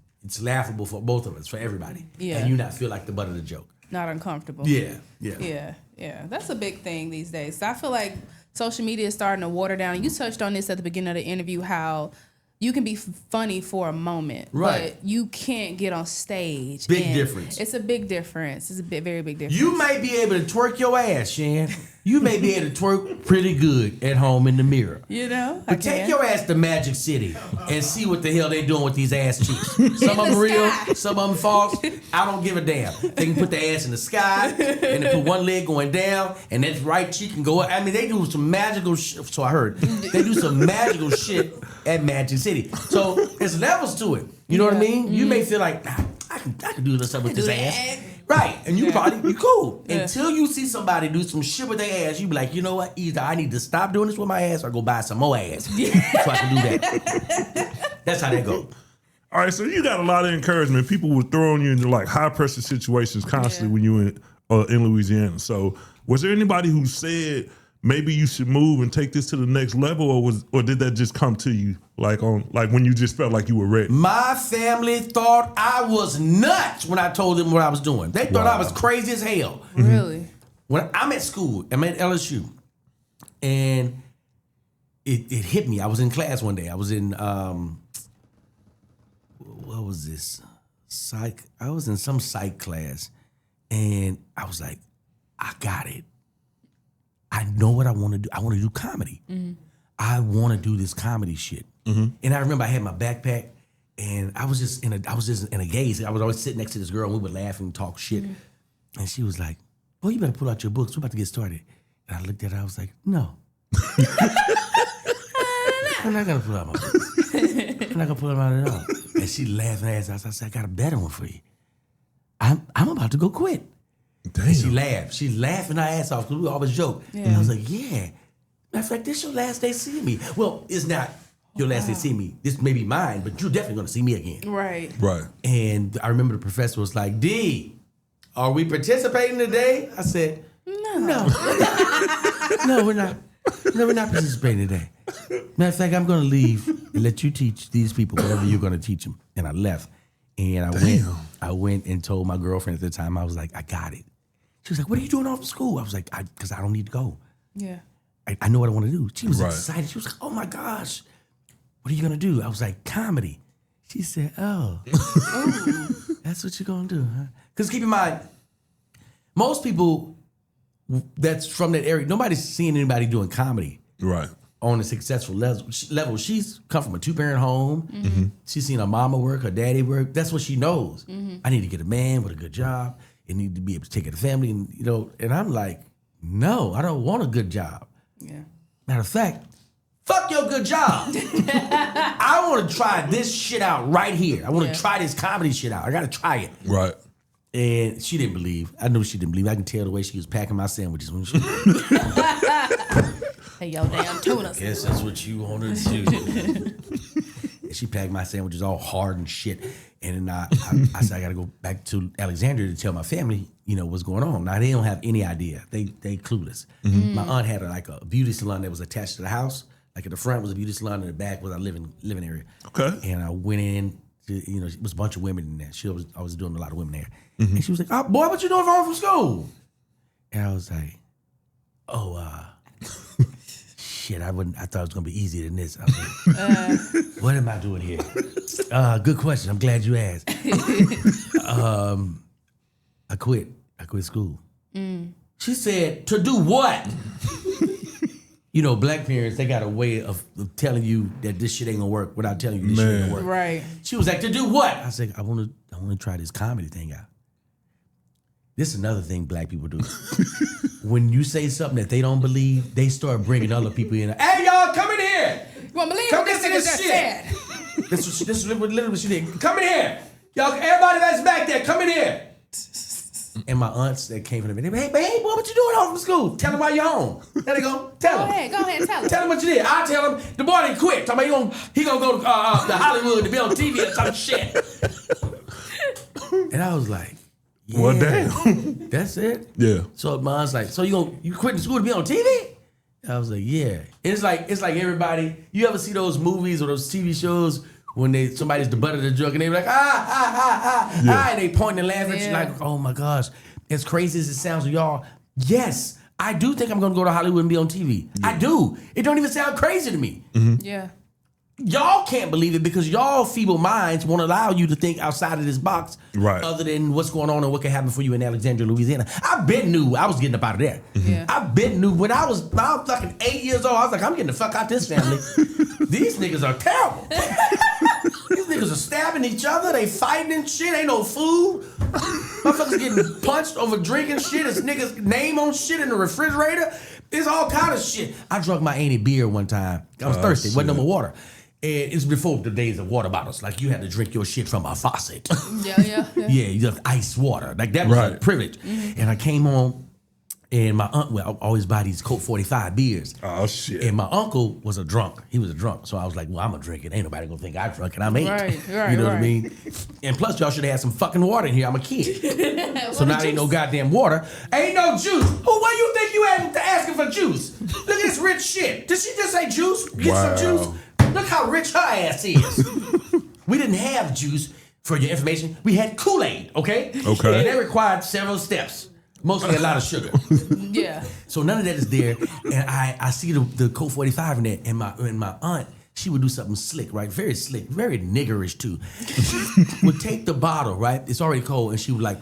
laughable for both of us, for everybody. Yeah. And you not feel like the butt of the joke. Not uncomfortable. Yeah. Yeah. That's a big thing these days. So I feel like social media is starting to water down. You touched on this at the beginning of the interview, how you can be funny for a moment, right? But you can't get on stage. Big difference. It's a big difference. It's a very big difference. You may be able to twerk your ass, Shan. You may be able to twerk pretty good at home in the mirror. You know? But take your ass to Magic City and see what the hell they doing with these ass cheeks. Some of them real, some of them false. I don't give a damn. They can put their ass in the sky and they put one leg going down and that right cheek can go up. I mean, they do some magical shit. So I heard. They do some magical shit at Magic City. So there's levels to it. You know what I mean? You may feel like, I can do this stuff with this ass. Right, and you probably be cool until you see somebody do some shit with their ass. You be like, you know what? Either I need to stop doing this with my ass or go buy some more ass so I can do that. That's how that goes. All right, so you got a lot of encouragement. People were throwing you into like high pressure situations constantly when you were in Louisiana. So was there anybody who said maybe you should move and take this to the next level, or did that just come to you like when you just felt like you were ready? My family thought I was nuts when I told them what I was doing. They thought I was crazy as hell. Really? When I'm at school, I'm at LSU, and it hit me. I was in class one day. I was in what was this? Psych. I was in some psych class, and I was like, I got it. I know what I want to do. I want to do comedy. I want to do this comedy shit. And I remember I had my backpack, and I was just in a gaze. I was always sitting next to this girl, and we would laugh and talk shit. And she was like, "Boy, you better pull out your books. We're about to get started." And I looked at her. I was like, "No, I'm not gonna pull out my books. I'm not gonna pull them out at all." And she laughed and asked. I said, "I got a better one for you. I'm about to go quit." Damn. And she laughed. She laughing her ass off because we always joke. And I was like, yeah. Matter of fact, this your last day seeing me. Well, it's not your last day seeing me. This may be mine, but you're definitely going to see me again. Right. Right. And I remember the professor was like, D, are we participating today? I said, no. No, we're not. No, we're not participating today. Matter of fact, I'm going to leave and let you teach these people whatever you're going to teach them. And I left. And I went and told my girlfriend at the time, I was like, I got it. She was like, what are you doing off of school? I was like, because I don't need to go. Yeah. I know what I want to do. She was excited. She was like, oh my gosh, what are you going to do? I was like, comedy. She said, oh, that's what you're going to do, huh? Because keep in mind, most people that's from that area, nobody's seeing anybody doing comedy. Right. On a successful level. She's come from a 2-parent home. She's seen her mama work, her daddy work. That's what she knows. I need to get a man with a good job and need to be able to take care of the family. And and I'm like, no, I don't want a good job. Yeah. Matter of fact, fuck your good job. I want to try this shit out right here. I want to try this comedy shit out. I got to try it. Right. And she didn't believe. I knew she didn't believe. I can tell the way she was packing my sandwiches when she. Hey, yo, damn tuna. Guess that's what you want to do. And she packed my sandwiches all hard and shit. And then I said, I got to go back to Alexandria to tell my family, what's going on. Now, they don't have any idea. They clueless. My aunt had a beauty salon that was attached to the house. Like at the front was a beauty salon, and the back was our living area. Okay. And I went in to, it was a bunch of women in there. I was doing a lot of women there. And she was like, oh, boy, what you doing home from school? And I was like, shit, I thought it was gonna be easier than this. I was like, what am I doing here? Good question. I'm glad you asked. I quit school. She said, to do what? You know, black parents, they got a way of telling you that this shit ain't gonna work without telling you this shit ain't gonna work. Right. She was like, to do what? I said, I wanna try this comedy thing out. This is another thing black people do. When you say something that they don't believe, they start bringing other people in. Hey, y'all, come in here. You won't believe Come this listen nigga to just shit. said. This is literally what she did. Come in here. Y'all, everybody that's back there, come in here. And my aunts that came from the hey, boy, what you doing home from school? Tell them why you're home. There they go. Tell them. Go ahead, tell him. Tell him what you did. I tell him the boy didn't quit. Talking about he gonna go to Hollywood to be on TV or some shit. And I was like, yeah, Well, damn. that's it. Yeah. So my aunt's like, so you quitting school to be on TV? I was like, yeah. And it's like everybody. You ever see those movies or those TV shows when somebody's the butt of the joke and they be like, and they point and laugh at you like, oh my gosh. As crazy as it sounds to y'all, yes, I do think I'm gonna go to Hollywood and be on TV. Yeah. I do. It don't even sound crazy to me. Mm-hmm. Yeah. Y'all can't believe it because y'all feeble minds won't allow you to think outside of this box, right? Other than what's going on and what can happen for you in Alexandria, Louisiana. I been knew I was getting up out of there. Mm-hmm. Yeah. I been knew when I was fucking 8 years old. I was like, I'm getting the fuck out this family. These niggas are terrible. These niggas are stabbing each other. They fighting and shit. Ain't no food. Motherfuckers getting punched over drinking shit. It's niggas' name on shit in the refrigerator. It's all kind of shit. I drunk my auntie beer one time. I was thirsty. Wasn't no more water. And it's before the days of water bottles. Like you had to drink your shit from a faucet. Yeah. Yeah, you just ice water. Like that was a privilege. Mm-hmm. And I came home and my aunt would always buy these Coke 45 beers. Oh, shit. And my uncle was a drunk. He was a drunk. So I was like, well, I'm going to drink it. Ain't nobody going to think I drunk it. I'm 8. Right, you know what I mean? And plus, y'all should have had some fucking water in here. I'm a kid. So now ain't no goddamn water. Ain't no juice. Where you think you at asking for juice? Look at this rich shit. Did she just say juice? Get some juice? Look how rich her ass is. We didn't have juice, for your information. We had Kool-Aid, okay? Okay. And that required several steps. Mostly a lot of sugar. Yeah. So none of that is there. And I see the Coke 45 in there. And my aunt, she would do something slick, right? Very slick, very niggerish too. She would take the bottle, right? It's already cold. And she would like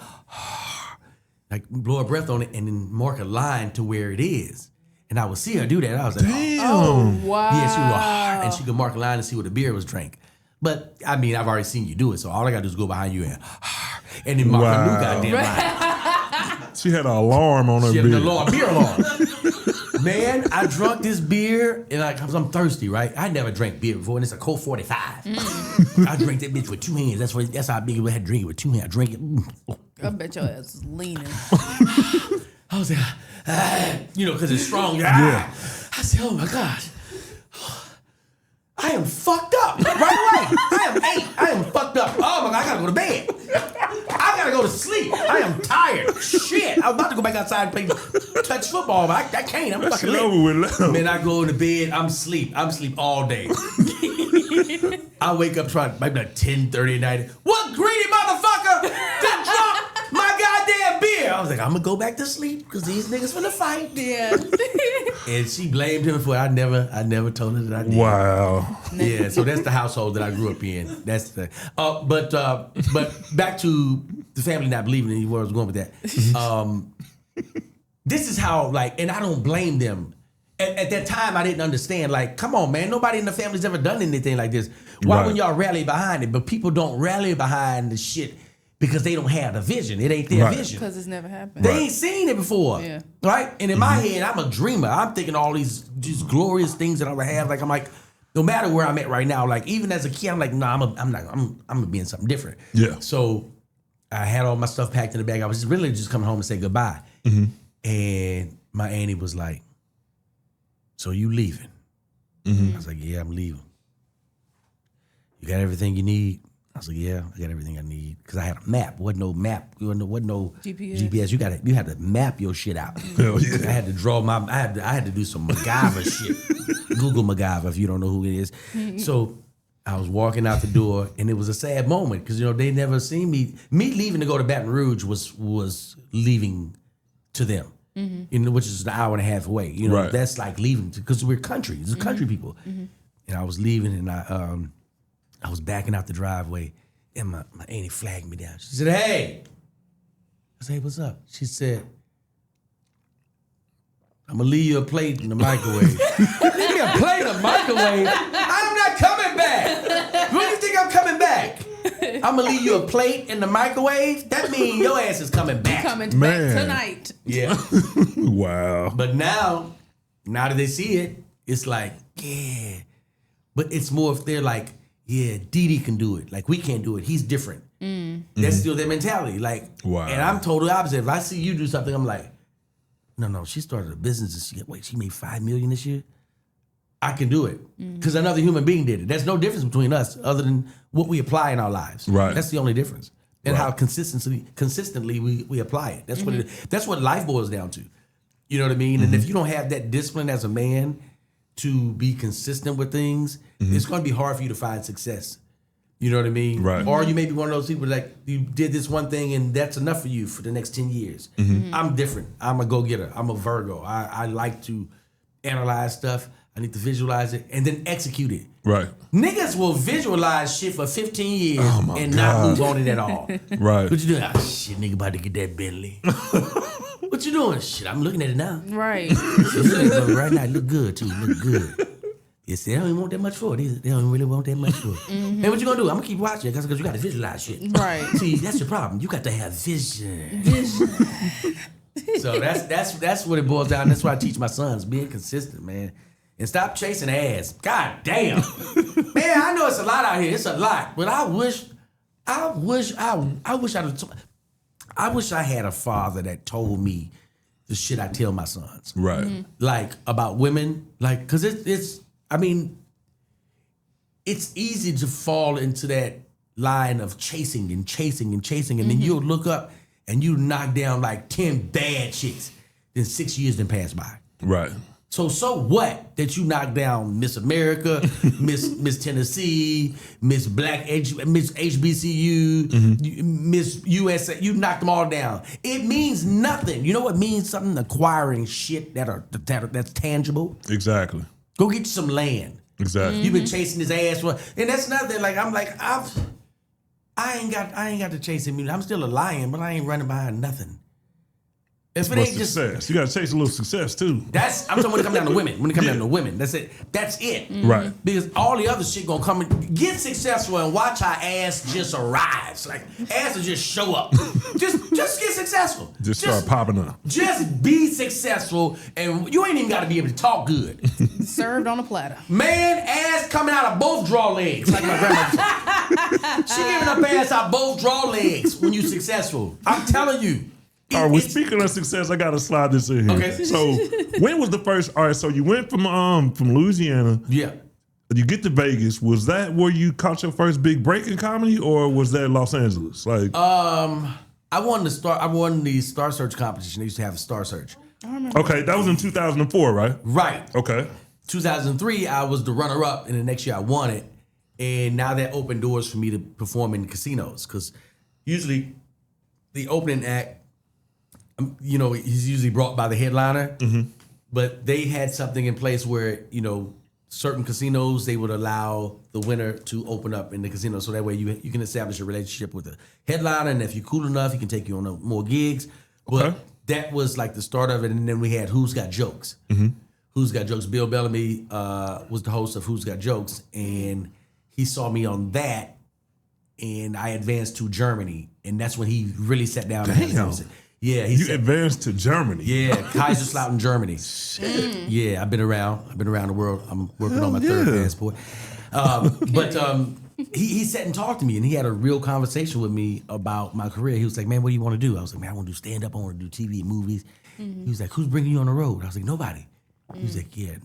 blow a breath on it and then mark a line to where it is. And I would see her do that. I was like, damn. Oh, wow. Yeah, she would go, and she could mark a line and see what the beer was drank. But I mean, I've already seen you do it, so all I gotta do is go behind you and then mark a new goddamn line. She had an alarm on her beer. She had a beer alarm. Man, I drunk this beer and I'm thirsty, right? I never drank beer before, and it's a Coke 45. I drank that bitch with 2 hands. That's how big I had to drink it with 2 hands. I drink it. I bet your ass is leaning. I was like, because it's strong. Yeah. I said, oh my gosh. I am fucked up right away. I am 8. I am fucked up. Oh my God, I gotta go to bed. I gotta go to sleep. I am tired. Shit. I was about to go back outside and play touch football, but I can't. I'm fucking lit. Man, I go to bed. I'm asleep. I'm asleep all day. I wake up maybe like 10:30 at night. What greedy motherfucker done drunk my goddamn beer? I was like, I'm gonna go back to sleep because these niggas finna fight. Yeah. And she blamed him for it. I never told her that I did. Wow. Yeah, so that's the household that I grew up in. That's the but back to the family not believing in where I was going with that. This is how and I don't blame them. At that time, I didn't understand. Like, come on, man. Nobody in the family's ever done anything like this. Why wouldn't y'all rally behind it? But people don't rally behind the shit because they don't have the vision. It ain't their vision. Because it's never happened. They ain't seen it before. Yeah. Right? And in my head, I'm a dreamer. I'm thinking all these glorious things that I would have. Like, I'm like, no matter where I'm at right now, like, even as a kid, I'm like, nah, I'm gonna be in something different. Yeah. So I had all my stuff packed in the bag. I was really just coming home to say goodbye. Mm-hmm. And my auntie was like, so you leaving? Mm-hmm. I was like, yeah, I'm leaving. You got everything you need? I was like, yeah, I got everything I need. Because I had a map. Wasn't no map. Wasn't no GPS. You had to map your shit out. Hell yeah. I had to draw I had to do some MacGyver shit. Google MacGyver if you don't know who it is. So I was walking out the door, and it was a sad moment because they never seen me. Me leaving to go to Baton Rouge was leaving to them. you know, which is an hour and a half away. You know, Right. that's like leaving because we're country. It's country people. And I was leaving, and I was backing out the driveway, and my auntie flagged me down. She said, "Hey," I said, "Hey, what's up?" She said, "I'm gonna leave you a plate in the microwave." Leave me a plate in the microwave? I'm not coming back. When do you think I'm coming back? I'm gonna leave you a plate in the microwave? That means your ass is coming back. Coming Man. back tonight. Yeah. Wow. But now that they see it, it's like, yeah. But it's more if they're like, yeah, Didi can do it. Like, we can't do it. He's different. That's still their mentality. Like, Wow. And I'm totally opposite. If I see you do something, I'm like, no, she started a business and she made $5 million this year. I can do it because another human being did it. There's no difference between us other than what we apply in our lives. Right. That's the only difference. And Right. how consistently we apply it. That's that's what life boils down to. You know what I mean? And if you don't have that discipline as a man to be consistent with things, it's going to be hard for you to find success. You know what I mean? Right. Or you may be one of those people like you did this one thing and that's enough for you for the next 10 years. I'm different. I'm a go-getter. I'm a Virgo. I like to analyze stuff. I need to visualize it and then execute it. Right. Niggas will visualize shit for 15 years and not God. move on it at all. Right. What you doing? Ah, shit, nigga about to get that Bentley. What you doing? Shit, I'm looking at it now. Right. Shit, right now, it look good too. Look good. Yes, they don't even want that much for it. They don't really want that much for it. Hey, what you gonna do? I'm gonna keep watching because you got to visualize shit. Right. See, that's your problem. You got to have vision. So that's what it boils down. That's why I teach my sons being consistent, man, and stop chasing ass. God damn, man, I know it's a lot out here. It's a lot, but I wish I had a father that told me the shit I tell my sons. Right. Like about women, like because it's easy to fall into that line of chasing and then you'll look up and you knock down like 10 bad chicks. Then 6 years then pass by. Right. So what that you knock down Miss America, Miss Tennessee, Miss HBCU, Miss USA, you knocked them all down. It means nothing. You know what means something? Acquiring shit that's tangible. Exactly. Go get you some land. Exactly. You've been chasing his ass for, and that's nothing. Like I ain't got to chase him. I'm still a lion, but I ain't running behind nothing. It's But success. You got to chase a little success too. I'm talking when it comes down to women. When it comes down to women, that's it. That's it. Right. Because all the other shit gonna come and get successful and watch how ass just arrives. Like ass will just show up. just get successful. Just start popping up. Just be successful, and you ain't even got to be able to talk good. Served on a platter. Man, ass coming out of both draw legs, like my grandma said. She giving up ass out both draw legs when you successful. I'm telling you. All right, well, speaking of success, I got to slide this in here. Okay. So, when was the first? All right, so you went from Louisiana. Yeah. You get to Vegas. Was that where you caught your first big break in comedy, or was that Los Angeles? Like, I won the Star Search competition. They used to have a Star Search. okay, that was in 2004, right? Right. Okay. 2003, I was the runner-up, and the next year I won it. And now that opened doors for me to perform in casinos, because usually the opening act, you know, he's usually brought by the headliner, but they had something in place where, you know, certain casinos, they would allow the winner to open up in the casino. So that way you can establish a relationship with the headliner. And if you're cool enough, he can take you on more gigs. But that was like the start of it. And then we had Who's Got Jokes. Who's Got Jokes. Bill Bellamy was the host of Who's Got Jokes. And he saw me on that. And I advanced to Germany. And that's when he really sat down and said, yeah, You advanced to Germany. yeah, Kaiserslautern, Germany. Yeah, I've been around the world. I'm working on my third passport. He sat and talked to me, and he had a real conversation with me about my career. He was like, "Man, what do you want to do?" I was like, "Man, I want to do stand up. I want to do TV and movies." He was like, "Who's bringing you on the road?" I was like, "Nobody." He was like, "Yeah,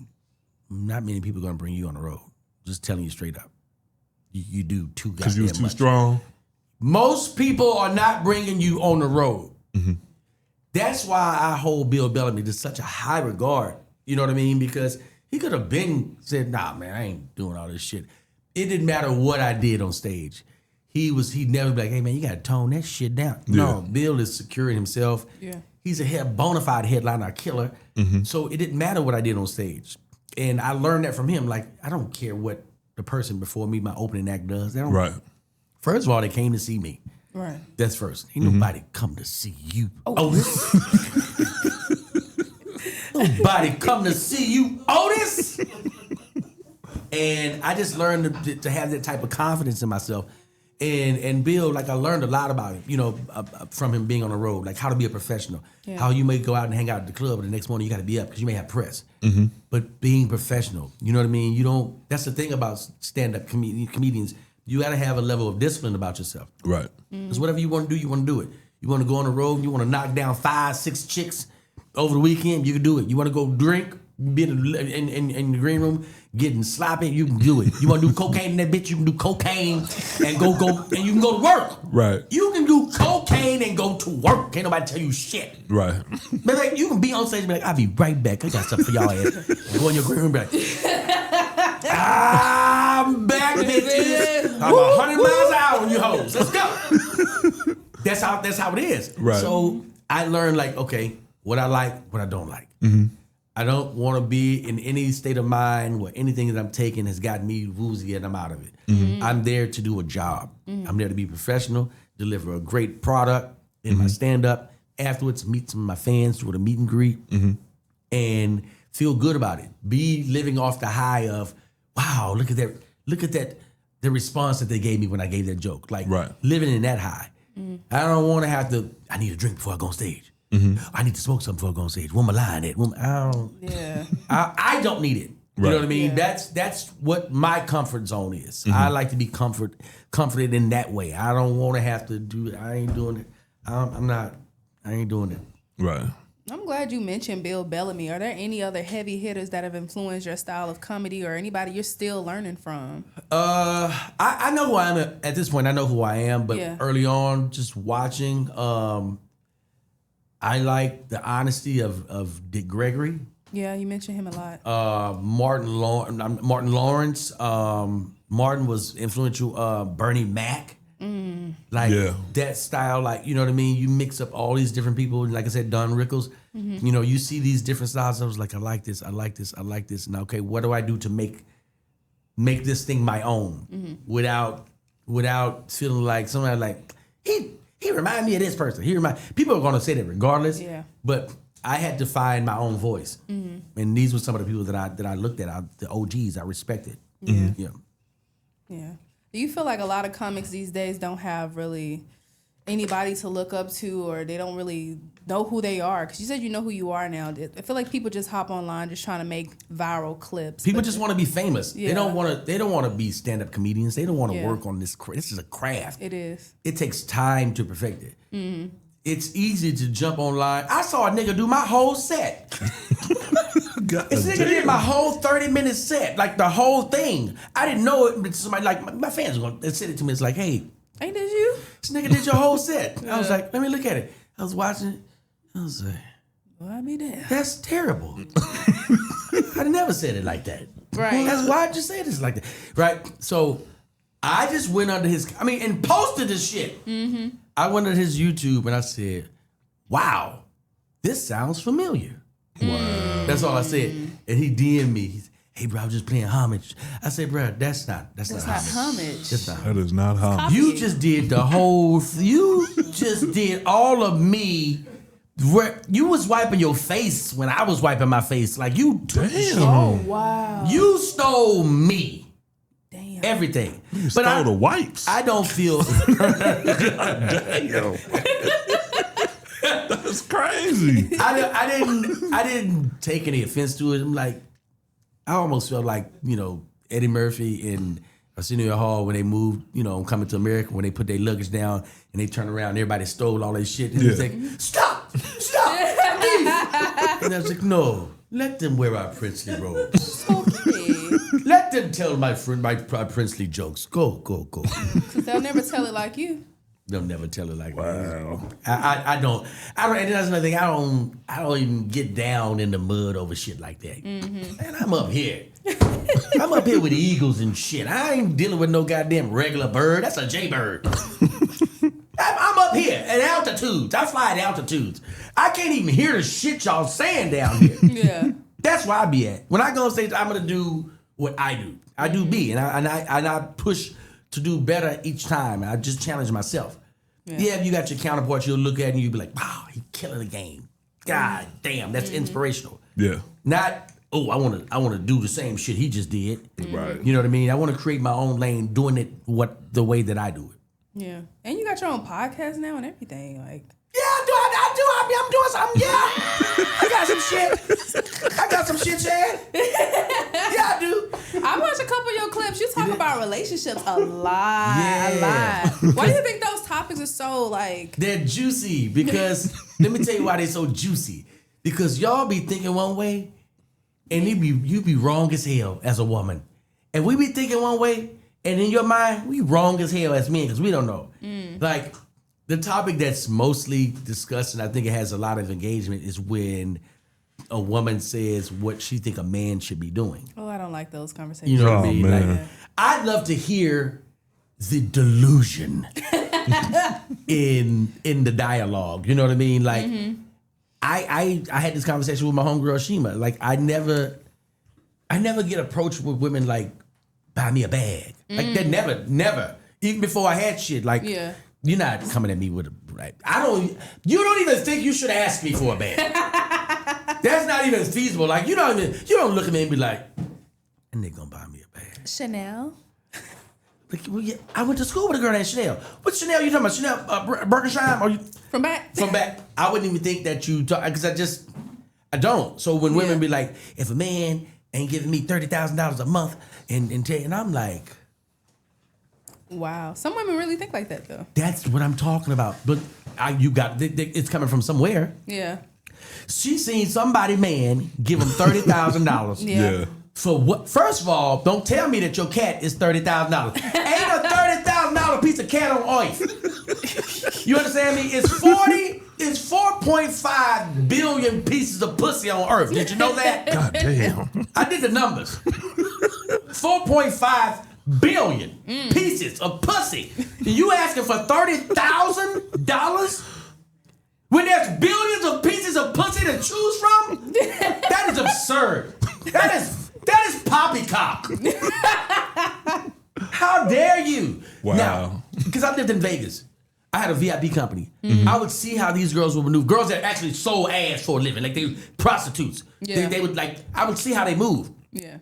not many people are going to bring you on the road. Just telling you straight up. You do too goddamn much. Because you was too strong. Most people are not bringing you on the road." That's why I hold Bill Bellamy to such a high regard. You know what I mean? Because he could have said, "Nah, man, I ain't doing all this shit." It didn't matter what I did on stage. he'd never be like, hey man, you gotta tone that shit down. No, Bill is securing himself. Yeah. He's a bona fide headliner, a killer. So it didn't matter what I did on stage. And I learned that from him. Like, I don't care what the person before me, my opening act does. They don't, Right. First of all, they came to see me. Right. That's first. Ain't nobody come to see you. Otis. Nobody come to see you, Otis. And I just learned to have that type of confidence in myself. And Bill, like I learned a lot about him, from him being on the road, like how to be a professional. Yeah. How you may go out and hang out at the club, but the next morning you got to be up because you may have press. But being professional, you know what I mean? You don't. That's the thing about stand-up comedians. You got to have a level of discipline about yourself. Right. Because whatever you want to do, you want to do it. You want to go on the road, you want to knock down 5-6 chicks over the weekend, you can do it. You want to go drink, be in the green room, getting sloppy, you can do it. You want to do cocaine in that bitch, you can do cocaine and go, and you can go to work. Right. You can do cocaine and go to work. Can't nobody tell you shit. Right. But like, you can be on stage and be like, I'll be right back. I got something for y'all ass. Go in your green room and be like, I'm back, bitches. I'm 100 miles an hour on you hoes. Let's go. That's how it is. Right. So I learned like, okay, what I like, what I don't like. I don't want to be in any state of mind where anything that I'm taking has got me woozy and I'm out of it. I'm there to do a job. I'm there to be professional, deliver a great product in my stand-up. Afterwards, meet some of my fans with a meet and greet and feel good about it. Be living off the high of, wow, look at that, the response that they gave me when I gave that joke. Like living in that high. I don't want to have to, I need a drink before I go on stage. I need to smoke something before I go on stage. Where my line at? I don't need it. You know what I mean? Yeah. That's what my comfort zone is. I like to be comforted in that way. I don't want to have to do it. I ain't doing it. I ain't doing it. Right. I'm glad you mentioned Bill Bellamy. Are there any other heavy hitters that have influenced your style of comedy or anybody you're still learning from? I know who I am at this point. I know who I am, but early on, just watching, I like the honesty of Dick Gregory. Yeah, you mentioned him a lot. Martin Lawrence. Martin was influential. Bernie Mac. That style, like, you know what I mean? You mix up all these different people. Like I said, Don Rickles. You know, you see these different styles. I was like, I like this. Now, okay, what do I do to make this thing my own without feeling like somebody like, he reminded me of this person. People are going to say that regardless. Yeah. But I had to find my own voice. And these were some of the people that I looked at, the OGs I respected. Yeah. Do you feel like a lot of comics these days don't have really anybody to look up to, or they don't really know who they are? Because you said you know who you are now. I feel like people just hop online just trying to make viral clips. People just want to be famous. Yeah. They don't want to be stand-up comedians. They don't want to work on this. This is a craft. It is. It takes time to perfect it. It's easy to jump online. I saw a nigga do my whole set. This nigga did my whole 30-minute set, like the whole thing. I didn't know it, but somebody, like, my fans were going to send it to me. It's like, hey. Ain't this you? This nigga did your whole set. I was like, let me look at it. I was watching it. I was like, well, I be there. That's terrible. I never said it like that. Right. That's why I just say this like that. Right? So I just went under and posted this shit. I went under his YouTube and I said, wow, this sounds familiar. Wow. That's all I said. And he DM'd me. He said, hey, bro, I was just playing homage. I said, bro, that's not homage. That's not homage. That is not homage. You just did you just did all of me. You was wiping your face when I was wiping my face. Like, you took Oh, wow. You stole me. Damn. Everything. You stole the wipes. I don't feel. Damn. That's crazy. I didn't take any offense to it. I'm like, I almost felt like, Eddie Murphy in Arsenio Hall when they moved, Coming to America, when they put their luggage down and they turned around and everybody stole all their shit. And he was like, stop, leave. And I was like, no, let them wear our princely robes. Okay. Let them tell my princely jokes. Go. Because they'll never tell it like you. They'll never tell it like that. Wow. I don't. And that's another thing. I don't even get down in the mud over shit like that. And I'm up here. I'm up here with eagles and shit. I ain't dealing with no goddamn regular bird. That's a jaybird. I'm up here at altitudes. I fly at altitudes. I can't even hear the shit y'all saying down here. Yeah. That's where I be at. When I go on stage, I'm gonna do what I do. I do me, and I push to do better each time. I just challenge myself. Yeah, you got your counterparts you'll look at and you'll be like, wow, he killing the game. God damn, that's inspirational. Yeah. Not, oh, I wanna do the same shit he just did. Right. You know what I mean? I wanna create my own lane, doing it the way that I do it. Yeah. And you got your own podcast now and everything. Like, Yeah, I'm doing something. Yeah, I got some shit. I got some shit, Chad. Yeah, I do. I watched a couple of your clips. You talk about relationships a lot. Yeah. A lot. Why do you think those topics are so like... They're juicy because, let me tell you why they're so juicy. Because y'all be thinking one way and you be wrong as hell as a woman. And we be thinking one way and in your mind, we wrong as hell as men because we don't know. Like, the topic that's mostly discussed, and I think it has a lot of engagement, is when a woman says what she think a man should be doing. Oh, I don't like those conversations. You know what I Oh, mean? man. Like, I'd love to hear the delusion in the dialogue. You know what I mean? Like, I had this conversation with my homegirl Shima. Like, I never get approached with women like, buy me a bag. Like, that never. Even before I had shit, like, Yeah. you're not coming at me with a, like, you don't even think you should ask me for a bag. That's not even feasible. Like, you don't look at me and be like, and they gonna buy me a bag. Chanel? Like, well, yeah, I went to school with a girl named Chanel. What Chanel you talking about? Chanel Birkenstein? Or you From back? from back? I wouldn't even think that you talk, because I don't. So when women be like, if a man ain't giving me $30,000 a month, and I'm like, Wow. Some women really think like that, though. that's what I'm talking about. But it's coming from somewhere. Yeah. She seen somebody man give him $30,000. Yeah. For what? First of all, don't tell me that your cat is $30,000. Ain't a $30,000 piece of cat on earth. You understand me? It's 4.5 billion pieces of pussy on earth. Did you know that? God damn. I did the numbers. 4.5 billion pieces of pussy. And you asking for $30,000? When there's billions of pieces of pussy to choose from? That is absurd. That is poppycock. How dare you? Wow. Now, because I lived in Vegas, I had a VIP company. I would see how these girls would maneuver. Girls that actually sold ass for a living, like they prostitutes. Yeah. They would I would see how they move. Yeah.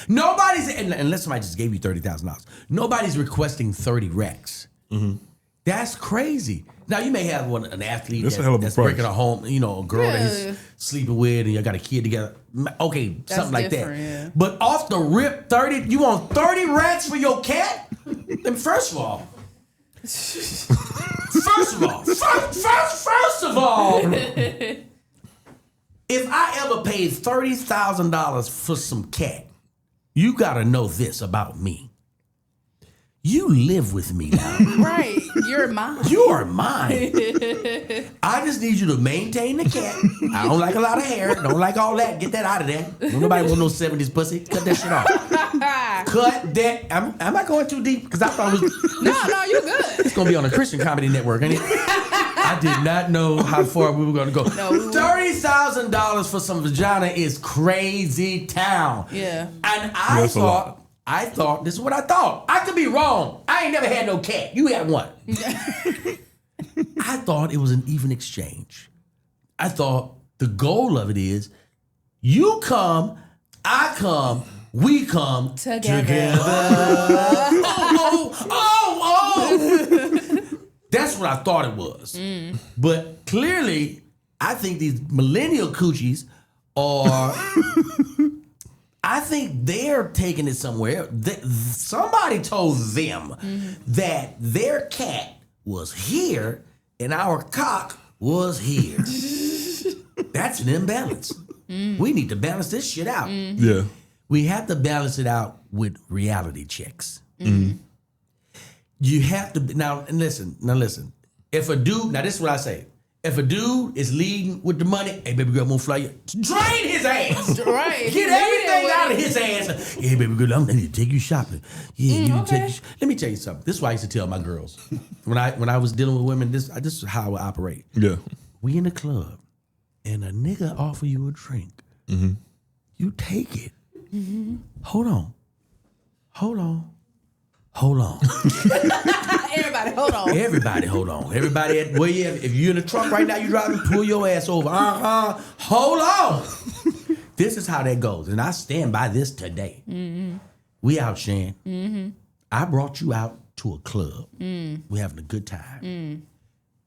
Nobody's, unless somebody just gave you $30,000, nobody's requesting 30 racks. That's crazy. Now, you may have an athlete That's a hell of a that's price. breaking a home, a girl that he's sleeping with, and you got a kid together. Okay, something like that. different, yeah. But off the rip, 30, you want 30 racks for your cat? Then first of all, if I ever paid $30,000 for some cat, you gotta know this about me. You live with me now. Right. You're mine. You are mine. I just need you to maintain the cat. I don't like a lot of hair. Don't like all that. Get that out of there. Don't nobody want no 70s pussy. Cut that shit off. Cut that. Am I going too deep? Because I thought it was... No, you good. It's going to be on a Christian comedy network, ain't it? I did not know how far we were going to go. No, we were- $30,000 for some vagina is crazy town. Yeah. And That's a lot. I thought, this is what I thought. I could be wrong. I ain't never had no cat. You had one. I thought it was an even exchange. I thought the goal of it is you come, I come, we come Together. Oh. That's what I thought it was. But clearly, I think these millennial coochies are... I think they're taking it somewhere. Somebody told them that their cat was here and our cock was here. That's an imbalance. We need to balance this shit out. Yeah. We have to balance it out with reality checks. you have to now listen. If a dude, now this is what I say. If a dude is leading with the money, hey baby girl, I'm gonna fly you. Drain his ass. Right. Get everything out of his ass. Yeah, baby girl, I need to take you shopping. Yeah, you need to take you. Let me tell you something. This is what I used to tell my girls. When I was dealing with women, this is how I operate. Yeah. We in the club and a nigga offer you a drink. Mm-hmm. You take it. Mm-hmm. Hold on. Everybody, hold on. Everybody, hold on. Everybody, if you're in the truck right now, you driving, pull your ass over. Hold on. This is how that goes, and I stand by this today. Mm-hmm. We out, Shan. Mm-hmm. I brought you out to a club. Mm. We having a good time. Mm.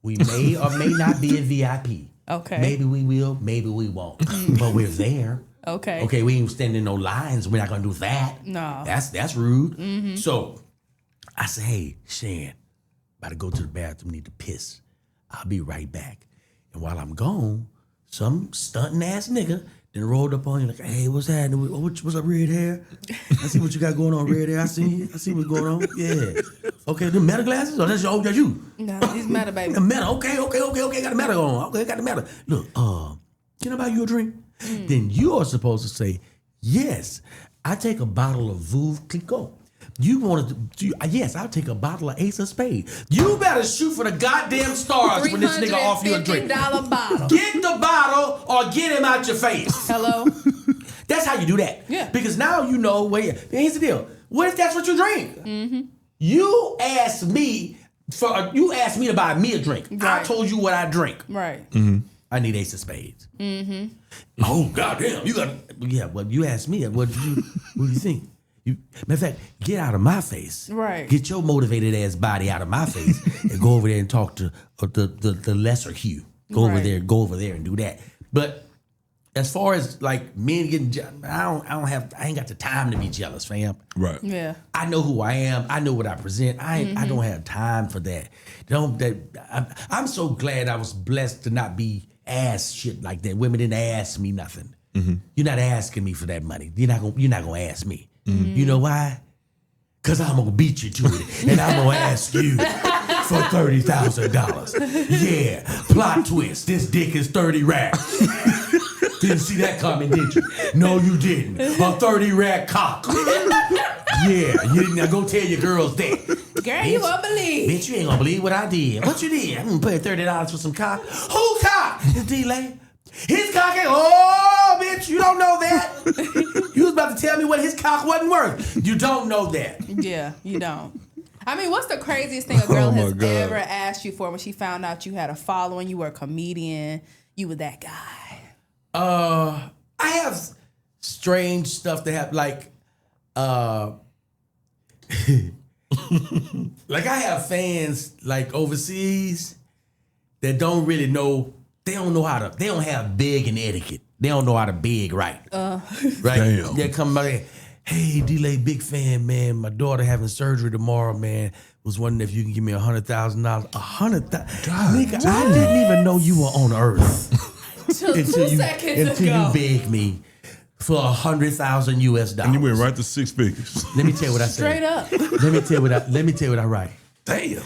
We may or may not be in VIP. Okay. Maybe we will, maybe we won't. But we're there. Okay. Okay, we ain't standing in no lines. We're not gonna do that. No. That's rude. Mm-hmm. So I say, hey, Shan, about to go to the bathroom, need to piss. I'll be right back. And while I'm gone, some stunting ass nigga then rolled up on you like, hey, what's happening? What's up, red hair? I see what you got going on, red hair. I see what's going on. Yeah. Okay, the meta glasses? Or that's you? No, he's meta, baby. Meta. Okay. Got a meta on. Okay, got the meta. Look, can I buy you a drink? Then you are supposed to say, yes, I take a bottle of Veuve Clicquot. You wanted to, yes, I'll take a bottle of Ace of Spades. You better shoot for the goddamn stars when this nigga offer you a drink. $350 bottle. Get the bottle or get him out your face. Hello? That's how you do that. Yeah. Because now you know, here's the deal. What if that's what you drink? Mm-hmm. You asked me to buy me a drink. Right. I told you what I drink. Right. Mm-hmm. I need Ace of Spades. Mm-hmm. Oh, goddamn. You asked me. What do you think? Matter of fact, get out of my face. Right. Get your motivated ass body out of my face and go over there and talk to the lesser Hugh. Go over there and do that. But as far as like men getting jealous, I ain't got the time to be jealous, fam. Right. Yeah. I know who I am. I know what I present. I don't have time for that. I'm so glad I was blessed to not be asked shit like that. Women didn't ask me nothing. Mm-hmm. You're not asking me for that money. You're not gonna ask me. Mm-hmm. You know why? Because I'm gonna beat you to it, and I'm gonna ask you for $30,000. Yeah, plot twist. This dick is 30 racks. Didn't see that coming, did you? No, you didn't. A 30 rack cock. Yeah, you didn't. Now go tell your girls that. Girl, bitch, you won't believe. Bitch, you ain't gonna believe what I did. What you did? I'm gonna pay $30 for some cock. Who cock? It's D-Lay. His cock ain't. Oh, bitch, you don't know that. You was about to tell me what his cock wasn't worth. You don't know that. Yeah, you don't. I mean, what's the craziest thing a girl has ever asked you for when she found out you had a following, you were a comedian, you were that guy? I have strange stuff that have like like I have fans like overseas that don't really know. They don't have big and etiquette. They don't know how to big right. Right? Damn. They come by there, hey, D-Lay, big fan, man. My daughter having surgery tomorrow, man. Was wondering if you can give me $100,000. $100,000? Nigga, I didn't even know you were on Earth. Until you begged me for $100,000 US. And you went right to six figures. Let me tell you what I say. Straight up. Let me tell you what I write. Damn.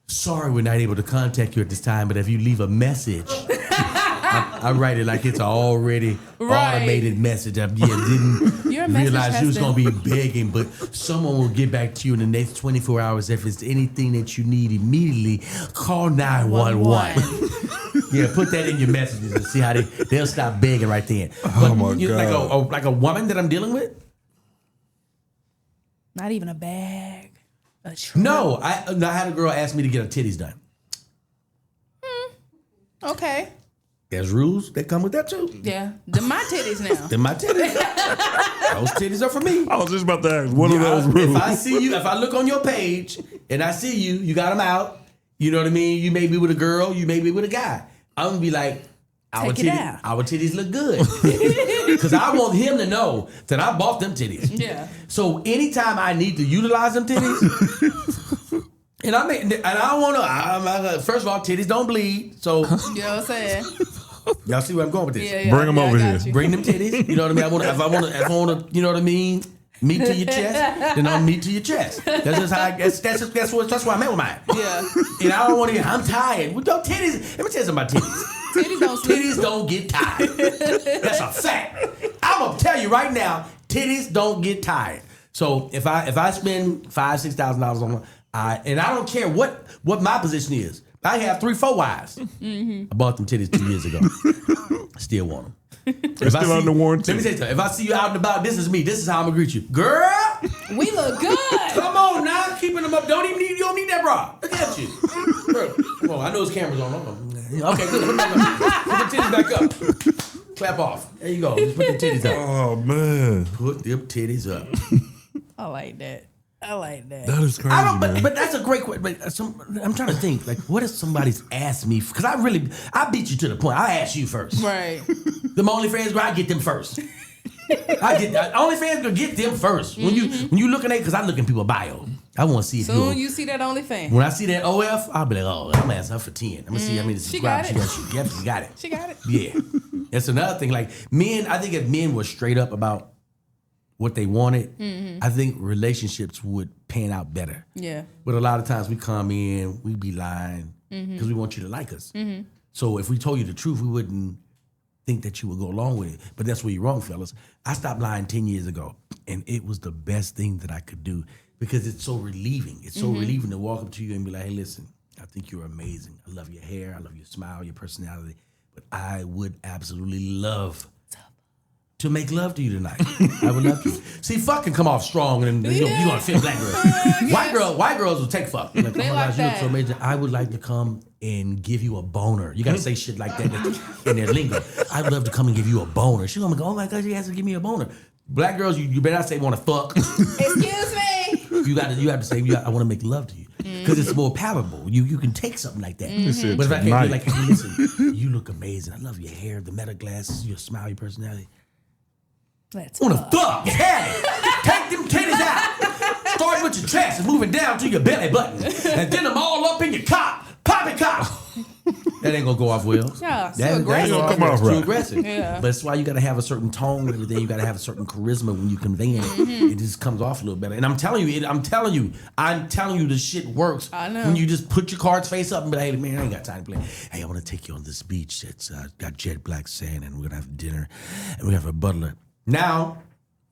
Sorry we're not able to contact you at this time, but if you leave a message, I write it like it's an already automated message. I didn't realize you was going to be begging, but someone will get back to you in the next 24 hours. If it's anything that you need immediately, call 911. Yeah, put that in your messages and see how they'll stop begging right then. Oh my God. Like a woman that I'm dealing with? Not even a bag. No, I had a girl ask me to get her titties done. Okay. There's rules that come with that too. Yeah. They're my titties now. They're my titties. Those titties are for me. I was just about to ask, what are those rules? If I see you, if I look on your page and I see you got them out, you know what I mean? You may be with a girl, you may be with a guy. I'm going to be like, our titties look good. Because I want him to know that I bought them titties. Yeah. So anytime I need to utilize them titties, and I want to, first of all, titties don't bleed. So, you know what I'm saying? Y'all see where I'm going with this? Yeah, Bring them over here. Bring them titties. You know what I mean? If I want to, you know what I mean? Meat to your chest, then I'm meat to your chest. That's just how. That's why I'm at with mine. Yeah. And I don't want to hear. I'm tired. With no titties. Let me tell you something about titties. Titties don't get tired. That's a fact. I'm gonna tell you right now. Titties don't get tired. So if I spend $5,000-$6,000 on one, and I don't care what my position is. I have 3-4 wives. Mm-hmm. I bought them titties 2 years ago. Still want them. They're still under warranty. Let me tell you something. If I see you out and about, this is me. This is how I'm gonna greet you, girl. We look good. Come on now, keeping them up. You don't need that bra. Look at you. Girl, come on, I know his camera's on. Okay, good. Put the titties back up. Clap off. There you go. Just put the titties up. Oh man, put them titties up. I like that. that is crazy. But that's a great question. But I'm trying to think. Like, what if somebody's asked me? Because I beat you to the point. I asked you first. Right. Them OnlyFans, I get them first. OnlyFans gonna get them first. When you looking at, because I look in people's bio. I want to see if soon you see that OnlyFans. When I see that OF, I'll be like, oh, I'm asking her for 10. I'm gonna see how many subscribers she got. She got it. She got it. Yeah. That's another thing. Like men, I think if men were straight up about what they wanted, I think relationships would pan out better. Yeah. But a lot of times we come in, we be lying because we want you to like us. So if we told you the truth, we wouldn't think that you would go along with it. But that's where you're wrong, fellas. I stopped lying 10 years ago, and it was the best thing that I could do because it's so relieving. It's so relieving to walk up to you and be like, hey, listen, I think you're amazing. I love your hair. I love your smile, your personality. But I would absolutely love to make love to you tonight. I would love to. See, fuck can come off strong and you gonna fit black girls. White girls will take fuck. Like, they oh my like gosh, you look that. so amazing. I would like to come and give you a boner. You gotta say shit like that in their lingo. I'd love to come and give you a boner. She's gonna go, oh my gosh, he has to give me a boner. Black girls, you better not say want to fuck. Excuse me. You have to say, I want to make love to you. Because it's more palatable. You can take something like that. But if I can't be like, hey, listen, you look amazing. I love your hair, the meta glasses, your smile, your personality. Let's Wanna fuck? Yeah. Take them titties out. Start with your chest and moving down to your belly button. And then them all up in your cock. Pop it cock. That ain't gonna go off well. Yeah, so that ain't aggressive. gonna come off right. too aggressive. Yeah. But that's why you gotta have a certain tone and everything. You gotta have a certain charisma when you convey it. It just comes off a little better. And I'm telling you, the shit works. I know. When you just put your cards face up and be like, hey man, I ain't got time to play. Hey, I wanna take you on this beach that's got jet black sand and we're gonna have dinner and we have a butler. Now,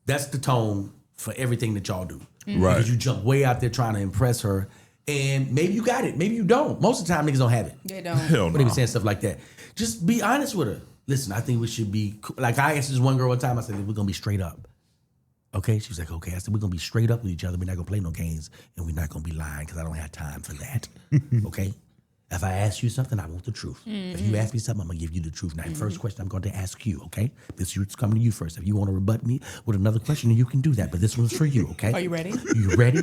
that's the tone for everything that y'all do. Right. Because you jump way out there trying to impress her. And maybe you got it. Maybe you don't. Most of the time, niggas don't have it. They don't. Hell But even no. saying stuff like that. Just be honest with her. Listen, I think we should be, like I asked this one girl one time, I said, we're going to be straight up. Okay? She was like, okay. I said, we're going to be straight up with each other. We're not going to play no games. And we're not going to be lying because I don't have time for that. Okay? If I ask you something, I want the truth. If you ask me something, I'm going to give you the truth. Now, the first question I'm going to ask you, okay? This is coming to you first. If you want to rebut me with another question, you can do that. But this one's for you, okay? Are you ready? You ready?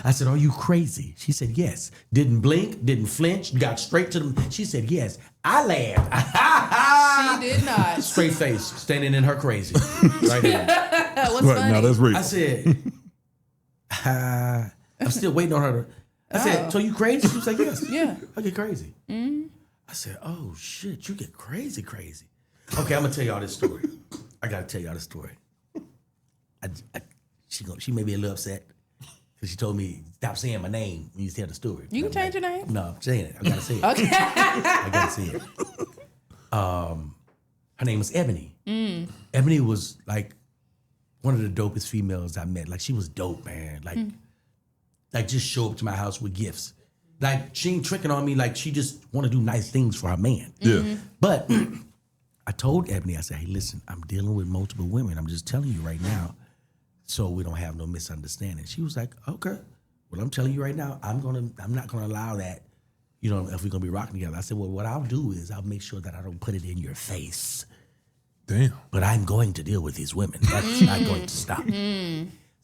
I said, are you crazy? She said, yes. Didn't blink, didn't flinch, got straight to them. She said, yes. I laughed. She did not. Straight face, standing in her crazy. Right here. What's Right, funny? now that's real. I said, I'm still waiting on her to. I said, so you crazy? She was like, yes. Yeah. I get crazy. I said, oh shit, you get crazy. Okay, I'm gonna tell y'all this story. I gotta tell y'all this story. She may be a little upset because she told me stop saying my name when you tell the story. You can change your name. No, I'm saying it. I gotta say it. Okay. I gotta say it. Her name was Ebony. Ebony was like one of the dopest females I met. Like she was dope, man. Like just show up to my house with gifts. Like she ain't tricking on me. Like she just want to do nice things for her man. Yeah. But I told Ebony, I said, hey, listen, I'm dealing with multiple women. I'm just telling you right now, so we don't have no misunderstanding. She was like, okay. Well, I'm telling you right now, I'm not gonna allow that. You know, if we're gonna be rocking together. I said, well, what I'll do is I'll make sure that I don't put it in your face. Damn. But I'm going to deal with these women. That's not going to stop.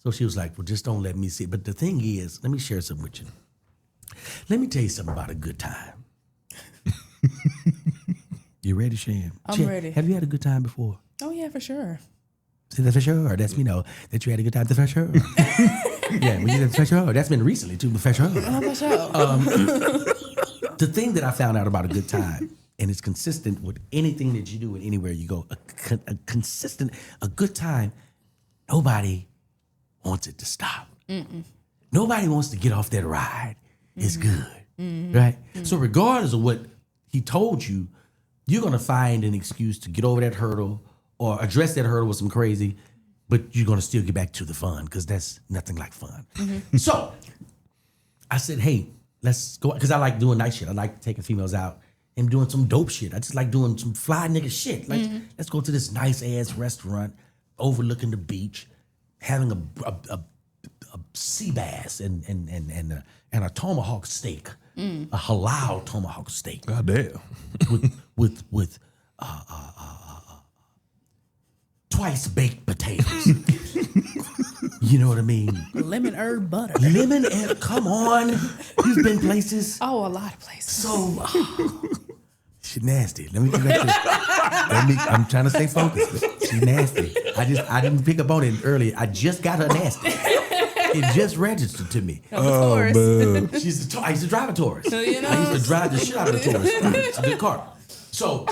So she was like, well, just don't let me see it. But the thing is, let me share something with you. Let me tell you something about a good time. You ready, Shan? I'm ready. Have you had a good time before? Oh yeah, for sure. Say that for sure. That's me know that you had a good time. That's for sure. Yeah, when you said for sure. That's been recently too, but for sure. Oh, for sure. The thing that I found out about a good time, and it's consistent with anything that you do and anywhere you go, a good time, nobody wants it to stop. Nobody wants to get off that ride. It's good, right? So regardless of what he told you, you're gonna find an excuse to get over that hurdle or address that hurdle with some crazy, but you're gonna still get back to the fun because that's nothing like fun. So I said, hey, let's go, because I like doing nice shit. I like taking females out and doing some dope shit. I just like doing some fly nigga shit. Like, let's go to this nice ass restaurant overlooking the beach, having a sea bass and a tomahawk steak, a halal tomahawk steak. God damn. with twice baked potatoes. You know what I mean? Lemon herb butter. Lemon and come on, you've been places. Oh, a lot of places. So she's nasty. Let me get back to I'm trying to stay focused. She's nasty. I didn't pick up on it earlier. I just got her nasty. It just registered to me. Taurus. Man. I used to drive a Taurus. You know? I used to drive the shit out of the Taurus. It's a good car. So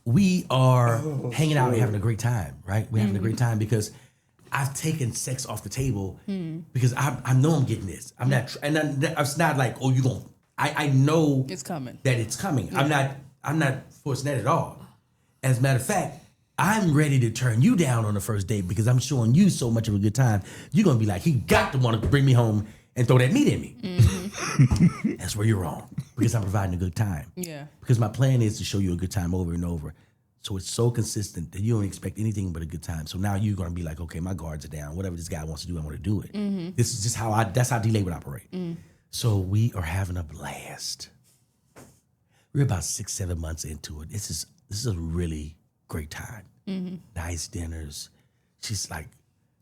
we are hanging out and having a great time, right? We're having a great time because I've taken sex off the table because I know I'm getting this. I'm not, it's not like, oh, you going. I know It's coming. that it's coming. Yeah. I'm not forcing that at all. As a matter of fact, I'm ready to turn you down on the first date because I'm showing you so much of a good time. You're gonna be like, he got to want to bring me home and throw that meat in me. That's where you're wrong because I'm providing a good time. Yeah. Because my plan is to show you a good time over and over. So it's so consistent that you don't expect anything but a good time. So now you're gonna be like, okay, my guards are down. Whatever this guy wants to do, I want to do it. This is just that's how D-Lay would operate. So we are having a blast. We're about 6-7 months into it. This is a really great time. Nice dinners. She's like,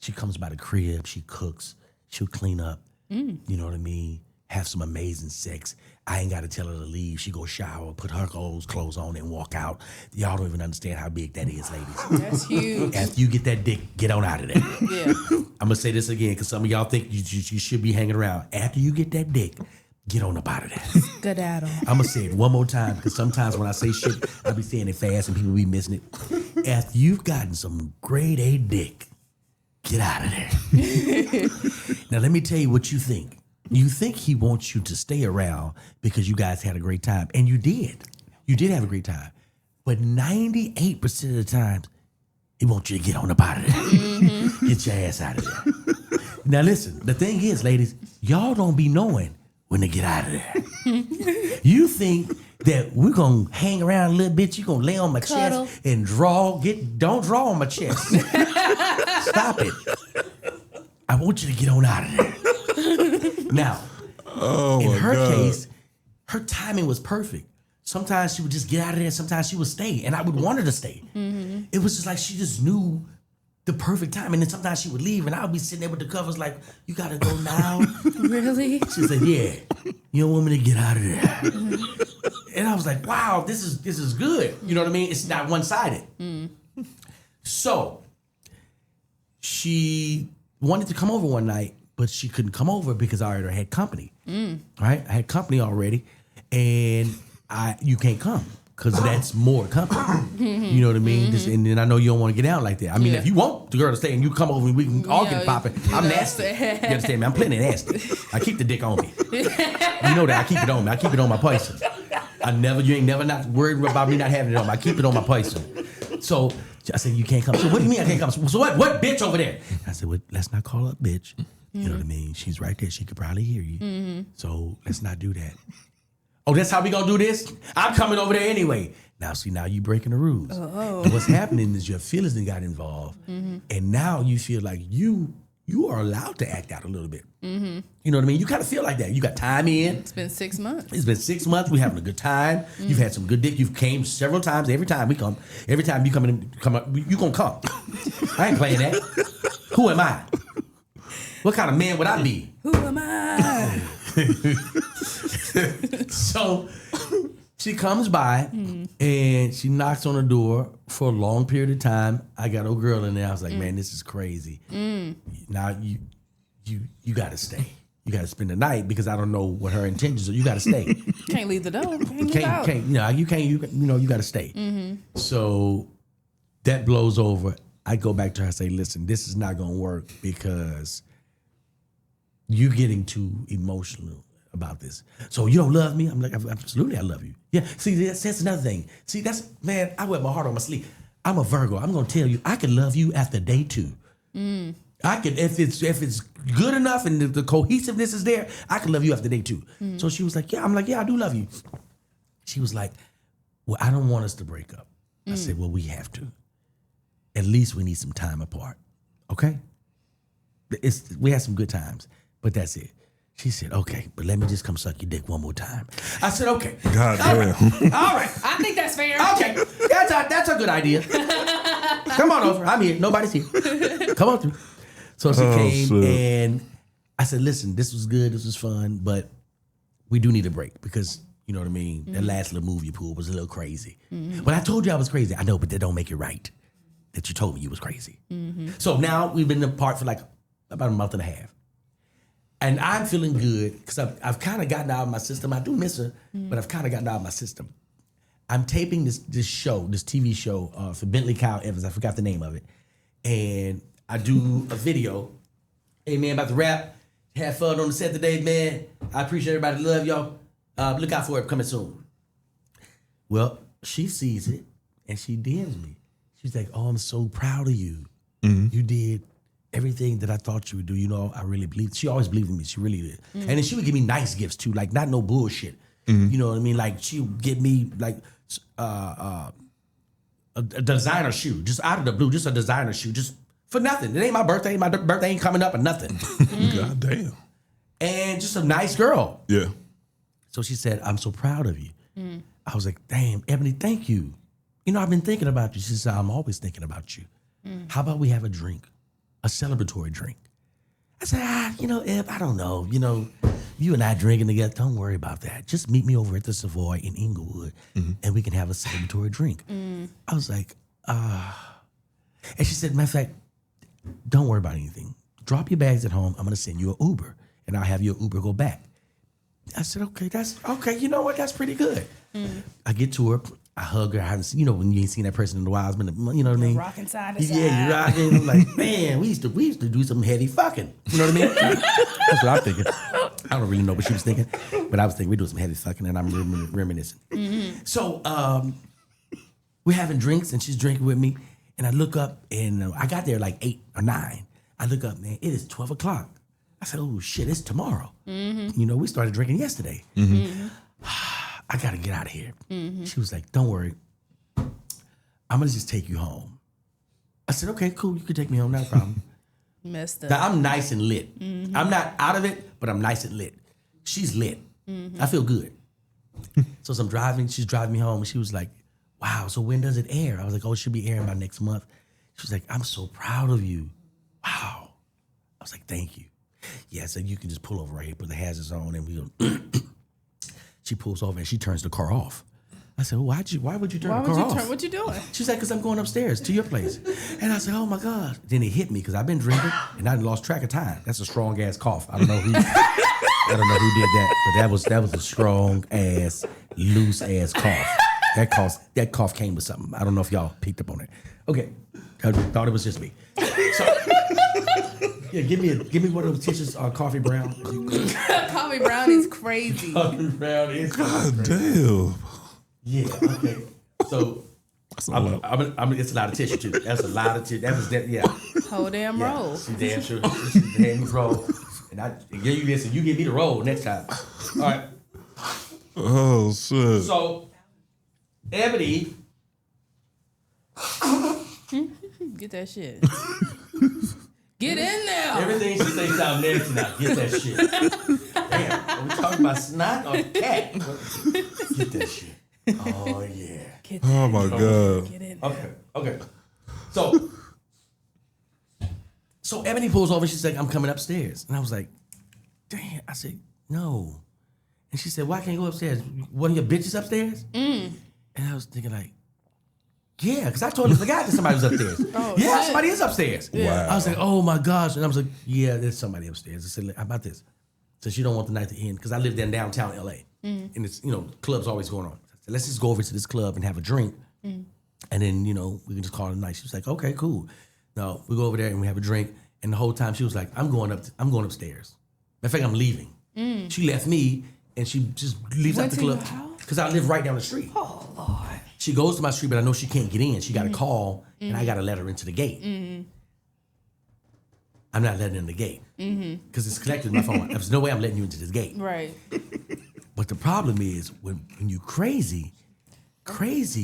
she comes by the crib, she cooks, she'll clean up. You know what I mean? Have some amazing sex. I ain't got to tell her to leave. She go shower, put her clothes on, and walk out. Y'all don't even understand how big that is, ladies. That's huge. After you get that dick, get on out of there. Yeah. I'm gonna say this again because some of y'all think you should be hanging around. After you get that dick, get on up out of there. Skedaddle. I'm gonna say it one more time because sometimes when I say shit, I be saying it fast and people be missing it. After you've gotten some grade A dick, get out of there. Now let me tell you what you think. You think he wants you to stay around because you guys had a great time, and you did. You did have a great time, but 98% of the time, he wants you to get on up out of there. Get your ass out of there. Now listen, the thing is, ladies, y'all don't be knowing when to get out of there. You think that we're gonna hang around a little bit, you're gonna lay on my Cuddle. chest and don't draw on my chest. Stop it. I want you to get on out of there. Now, in her case, her timing was perfect. Sometimes she would just get out of there, sometimes she would stay, and I would want her to stay. It was just like she just knew the perfect time, and then sometimes she would leave, and I would be sitting there with the covers like, you gotta go now? Really? She said, yeah, you don't want me to get out of there. And I was like, wow, this is good. You know what I mean? It's not one-sided. So she wanted to come over one night, but she couldn't come over because I already had company. Right? I had company already, and you can't come because that's more company. You know what I mean? And then I know you don't want to get out like that. I mean, if you want the girl to stay and you come over and we can all get popping, I'm nasty. You understand me? I'm plenty nasty. I keep the dick on me. You know that. I keep it on me. I keep it on my person. You ain't never not worried about me not having it on me. I keep it on my person. So I said, you can't come. So what do you mean I can't come? So what bitch over there? I said, well, let's not call her bitch. You know what I mean? She's right there. She could probably hear you. So let's not do that. Oh, that's how we gonna do this? I'm coming over there anyway. Now, see, now you breaking the rules. And what's happening is your feelings then got involved. And now you feel like you are allowed to act out a little bit. You know what I mean? You kind of feel like that. You got time in. It's been 6 months. It's been 6 months. We're having a good time. You've had some good dick. You've came several times. Every time we come, every time you come up, you gonna come. I ain't playing that. Who am I? What kind of man would I be? Who am I? So she comes by and she knocks on the door for a long period of time. I got old girl in there. I was like, man, this is crazy. Now you got to stay. You got to spend the night because I don't know what her intentions are. You got to stay. Can't leave the door. You got to stay. So that blows over. I go back to her and say, listen, this is not going to work because you getting too emotional about this. So you don't love me? I'm like, absolutely, I love you. Yeah. See, that's another thing. See, man, I wear my heart on my sleeve. I'm a Virgo. I'm gonna tell you, I can love you after day 2. I can, if it's good enough and the cohesiveness is there, I can love you after day 2. So she was like, yeah. I'm like, yeah, I do love you. She was like, well, I don't want us to break up. I said, well, we have to. At least we need some time apart. Okay? We had some good times, but that's it. She said, okay, but let me just come suck your dick one more time. I said, okay. God All damn. right. All right. I think that's fair. Okay. That's a good idea. Come on over. I'm here. Nobody's here. Come on through. So she came shit. and I said, listen, this was good. This was fun, but we do need a break because, you know what I mean? That last little move you pulled was a little crazy. But I told you I was crazy. I know, but that don't make it right that you told me you was crazy. So now we've been apart for like about a month and a half. And I'm feeling good because I've kind of gotten out of my system. I do miss her, but I've kind of gotten out of my system. I'm taping this TV show for Bentley Kyle Evans. I forgot the name of it. And I do a video. Hey, man, about to wrap. Have fun on the set today, man. I appreciate everybody. Love y'all. Look out for it coming soon. Well, she sees it and she DMs me. She's like, oh, I'm so proud of you. You did everything that I thought you would do. You know, I really believed. She always believed in me. She really did. And then she would give me nice gifts too, like not no bullshit. You know what I mean? Like she would give me like a designer shoe, just out of the blue, just a designer shoe, just for nothing. It ain't my birthday. My birthday ain't coming up or nothing. God damn. And just a nice girl. Yeah. So she said, I'm so proud of you. I was like, damn, Ebony, thank you. You know, I've been thinking about you. She said, I'm always thinking about you. How about we have a drink, a celebratory drink? I said, you know, Eb, I don't know. You know, you and I drinking together, don't worry about that. Just meet me over at the Savoy in Inglewood and we can have a celebratory drink. I was like, And she said, matter of fact, don't worry about anything. Drop your bags at home. I'm going to send you an Uber and I'll have your Uber go back. I said, okay, that's okay. You know what? That's pretty good. I get to her. I hug her. I haven't seen, you know, when you ain't seen that person in a while, it's been, you know what I mean? Rocking side to side. Yeah, you're rocking. I'm like, man, we used to do some heavy fucking. You know what I mean? That's what I'm thinking. I don't really know what she was thinking, but I was thinking we doing some heavy fucking, and I'm reminiscing. So we're having drinks, and she's drinking with me, and I look up, and I got there like 8 or 9. I look up, man, it is 12 o'clock. I said, oh shit, it's tomorrow. You know, we started drinking yesterday. I gotta get out of here. She was like, don't worry. I'm gonna just take you home. I said, okay, cool, you can take me home, no problem. Messed up. Now, I'm nice and lit. I'm not out of it, but I'm nice and lit. She's lit. I feel good. So as I'm driving, she's driving me home, and she was like, wow, so when does it air? I was like, oh, it should be airing by next month. She was like, I'm so proud of you. Wow. I was like, thank you. Yeah, so you can just pull over right here, put the hazards on, and we go. She pulls over and she turns the car off. I said, well, why would you turn the car off? What you doing? She's like, because I'm going upstairs to your place. And I said, oh my God. Then it hit me because I've been drinking and I lost track of time. That's a strong ass cough. I don't know who did that, but that was a strong ass, loose ass cough. That cough came with something. I don't know if y'all picked up on it. Okay. I thought it was just me. So yeah, give me one of those tissues, coffee brown. Coffee brown is crazy. Coffee brown is God damn. Yeah, okay. So it's a lot of tissue too. That's a lot of tissue. Yeah. Whole damn roll. She damn sure. She damn roll. And I give you this, and you give me the roll next time. All right. Oh shit. So, Ebony. Get that shit. Get in there. Everything she say sound nasty now. Get that shit. Damn. Are we talking about snot or cat? Get that shit. Oh yeah. Get that. Oh my God. Get in there. Okay. So Ebony pulls over. She's like, I'm coming upstairs. And I was like, damn. I said, no. And she said, why can't you go upstairs? One of your bitches upstairs? And I was thinking like, yeah, because I totally forgot that somebody was upstairs. Yeah, somebody is upstairs. Wow. I was like, oh my gosh. And I was like, yeah, there's somebody upstairs. I said, how about this? Since you don't want the night to end, because I live in downtown LA. And it's, you know, clubs always going on. I said, let's just go over to this club and have a drink. And then, you know, we can just call it a night. She was like, okay, cool. No, we go over there and we have a drink. And the whole time she was like, I'm going upstairs. Matter of fact, I'm leaving. She left me and she just leaves out the club. Because I live right down the street. Oh, Lord. She goes to my street, but I know she can't get in. She got a call and I got to let her into the gate. I'm not letting her in the gate. Because it's connected to my phone. There's no way I'm letting you into this gate. Right. But the problem is when you crazy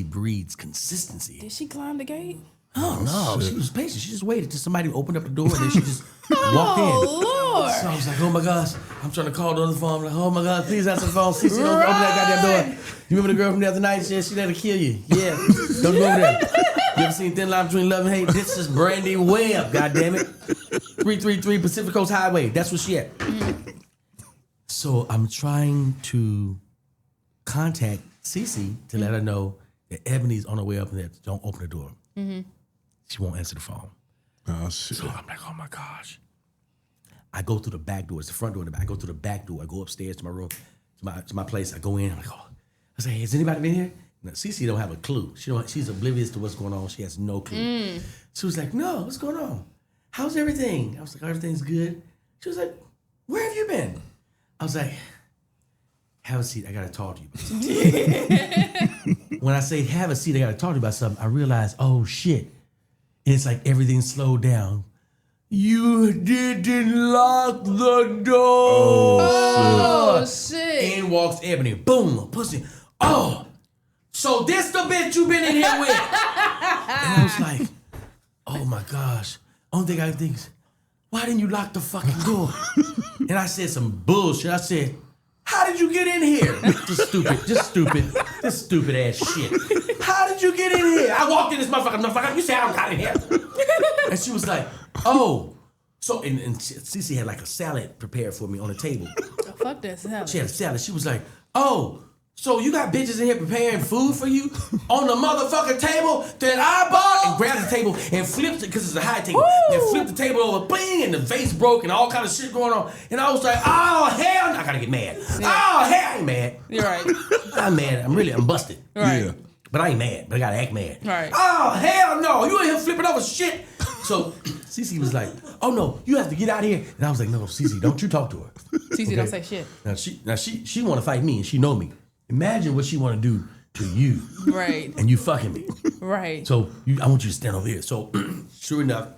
breeds consistency. Did she climb the gate? Oh no, she was patient. She just waited till somebody opened up the door and then she just walked in. Oh, Lord. So I was like, oh my gosh, I'm trying to call the other phone. I'm like, oh my God, please answer the phone. CC, don't open that goddamn door. You remember the girl from the other night? She said to kill you. Yeah, don't go over there. You ever seen Thin Line Between Love and Hate? This is Brandy Webb, goddammit. 333 Pacific Coast Highway. That's where she at. So I'm trying to contact CC to let her know that Ebony's on her way up and that don't open the door. She won't answer the phone. Oh, shit. So I'm like, oh my gosh. I go through the back door. It's the front door. I go through the back door. I go upstairs to my room, to my place. I go in. I'm like, oh. I say, hey, has anybody been here? No, Cece don't have a clue. She's oblivious to what's going on. She has no clue. She was like, no, what's going on? How's everything? I was like, oh, everything's good. She was like, where have you been? I was like, have a seat. I got to talk to you about something. When I say have a seat, I got to talk to you about something, I realized, oh, shit. And it's like everything slowed down. You didn't lock the door. Oh, shit. In walks Ebony. Boom, pussy. Oh, so this the bitch you been in here with? And I was like, oh my gosh. Only thing I think is, why didn't you lock the fucking door? And I said some bullshit. I said, how did you get in here? Just stupid ass shit. How did you get in here? I walked in this motherfucker. You say I got in here. And she was like, oh. So, and Cece had like a salad prepared for me on the table. Oh, fuck that salad. She had a salad. She was like, oh, so you got bitches in here preparing food for you on the motherfucking table that I bought? And grabbed the table and flipped it, because it's a high table. Woo! And flipped the table over, bing, and the vase broke and all kind of shit going on. And I was like, oh, hell no. I gotta get mad. Yeah. Oh, hell, I ain't mad. You're right. I'm mad. I'm busted. Right. Yeah. But I ain't mad. But I gotta act mad. Right. Oh, hell no. You in here flipping over shit. So Cece was like, oh no, you have to get out of here. And I was like, no, Cece, don't you talk to her. Cece okay? Don't say shit. Now she want to fight me and she know me. Imagine what she want to do to you. Right. And you fucking me. Right. So I want you to stand over here. So sure enough,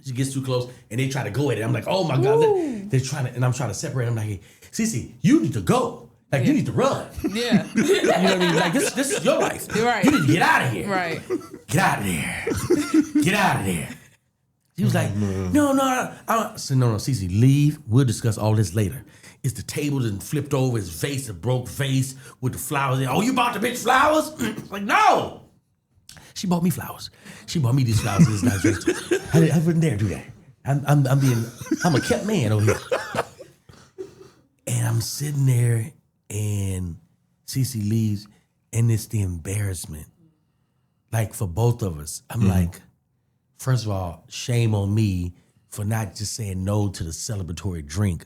she gets too close and they try to go at it. I'm like, oh my God. They're trying to, and I'm trying to separate. I'm like, hey, Cece, you need to go. Like, you need to run. Yeah. You know what I mean? Like, this is your life. You're right. You need to get out of here. Right. Get out of there. Get out of there. He was like, no. I said, no, Cece, leave. We'll discuss all this later. It's the table that flipped over, his vase, a broke vase with the flowers in. Oh, you bought the bitch flowers? Like, no. She bought me flowers. She bought me these flowers in this nice vase. I wouldn't dare do that. I'm a kept man over here. And I'm sitting there and Cece leaves and it's the embarrassment. Like, for both of us. I'm like, first of all, shame on me for not just saying no to the celebratory drink.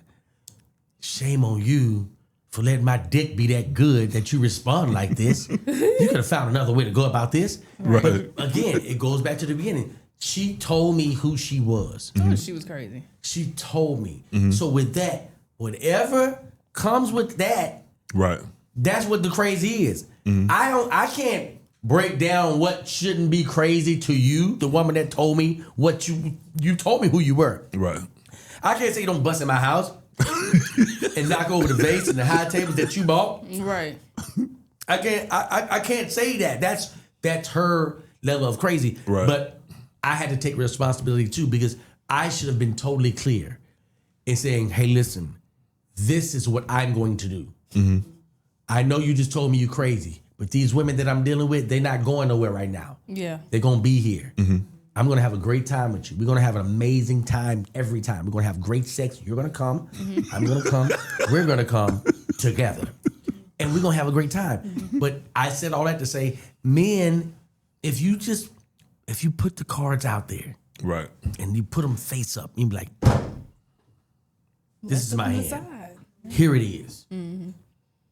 Shame on you for letting my dick be that good that you respond like this. You could have found another way to go about this. Right. But again, it goes back to the beginning. She told me who she was. Oh, she was crazy. She told me. So with that, whatever comes with that, right, that's what the crazy is. I can't break down what shouldn't be crazy to you, the woman that told me what you told me who you were. Right. I can't say you don't bust in my house and knock over the vase and the high tables that you bought. Right. I can't say that. That's her level of crazy. Right. But I had to take responsibility too, because I should have been totally clear in saying, hey, listen, this is what I'm going to do. I know you just told me you crazy, but these women that I'm dealing with, they're not going nowhere right now. Yeah. They're going to be here. I'm going to have a great time with you. We're going to have an amazing time every time. We're going to have great sex. You're going to come. I'm going to come. We're going to come together. And we're going to have a great time. But I said all that to say, men, if you put the cards out there, right, and you put them face up, you be like, this is my hand. Side. Here it is.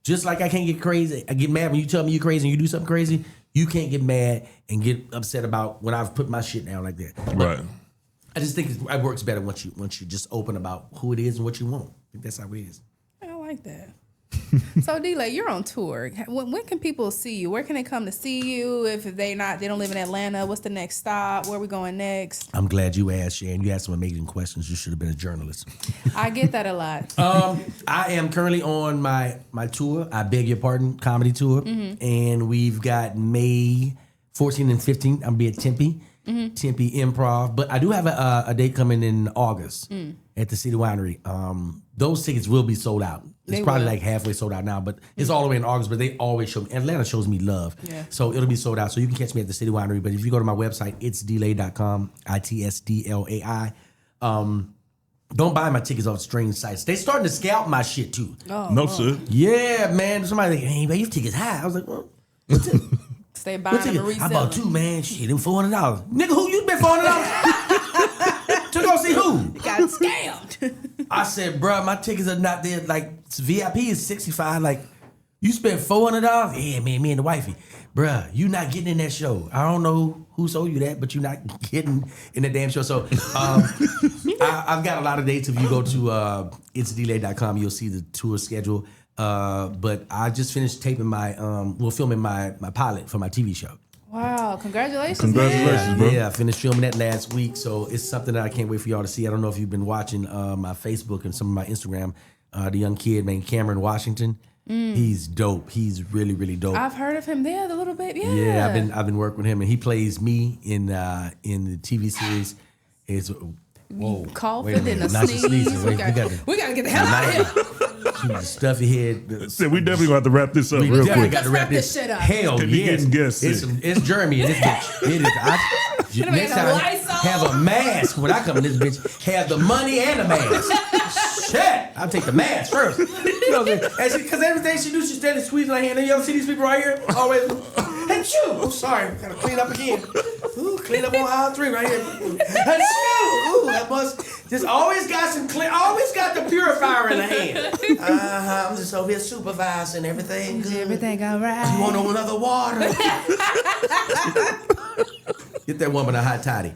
Just like I can't get crazy, I get mad when you tell me you're crazy and you do something crazy. You can't get mad and get upset about when I've put my shit down like that. But right. I just think it works better once you just open about who it is and what you want. I think that's how it is. I like that. So D-Lay, you're on tour. When can people see you? Where can they come to see you? If they don't live in Atlanta, what's the next stop? Where are we going next? I'm glad you asked, Shan. You asked some amazing questions. You should have been a journalist. I get that a lot. I am currently on my tour. I beg your pardon, comedy tour, and we've got May 14 and 15. I'll be at Tempe. Tempe Improv, but I do have a date coming in August at the City Winery. Those tickets will be sold out. It's probably like halfway sold out now, but it's all the way in August. But they always show me. Atlanta shows me love, so it'll be sold out. So you can catch me at the City Winery. But if you go to my website, it's DLAI.com, ITSDLAI. Don't buy my tickets off strange sites. They starting to scalp my shit too. No, sir. Yeah, man. Somebody like, hey, man, your ticket's high. I was like, well, what's it? Stay buying them and I reselling. bought two, man. Shit, them $400. Nigga, who you spent $400 to go see who? Got scammed. I said, bruh, my tickets are not there. Like, VIP is $65. Like, you spent $400? Yeah, man, me and the wifey. Bruh, you not getting in that show. I don't know who sold you that, but you're not getting in the damn show. So, I've got a lot of dates. If you go to itsdelay.com, you'll see the tour schedule. But I just finished taping filming my pilot for my TV show. Wow, congratulations. Congratulations, bro. Yeah, I finished filming that last week, so it's something that I can't wait for y'all to see. I don't know if you've been watching my Facebook and some of my Instagram. The young kid named Cameron Washington. He's dope. He's really, really dope. I've heard of him there, the little baby. Yeah, Yeah, I've been working with him, and he plays me in the TV series. It's whoa, coughing and a not just sneeze. sneezing. We gotta get the hell out of here. Stuffy head. So we definitely gonna have to wrap this up real definitely quick. got to Let's wrap wrap this shit up. Hell Could be yes. getting guests It's Jeremy in this bitch. It is. Next a time, Lysol. have a mask when I come in this bitch. Have the money and a mask. Shit. I'll take the mask first. You know what I'm saying? Because everything she do, she's standing squeezing her hand. And you ever see these people right here? Always. And shoo. Oh, sorry. Gotta clean up again. Ooh, clean up on aisle 3 right here. And shoo. Ooh, that must. Just always got some clean. Always got the purifier in the hand. I'm just over here supervising everything. Good. Everything all right. You want another water? Get that woman a hot toddy.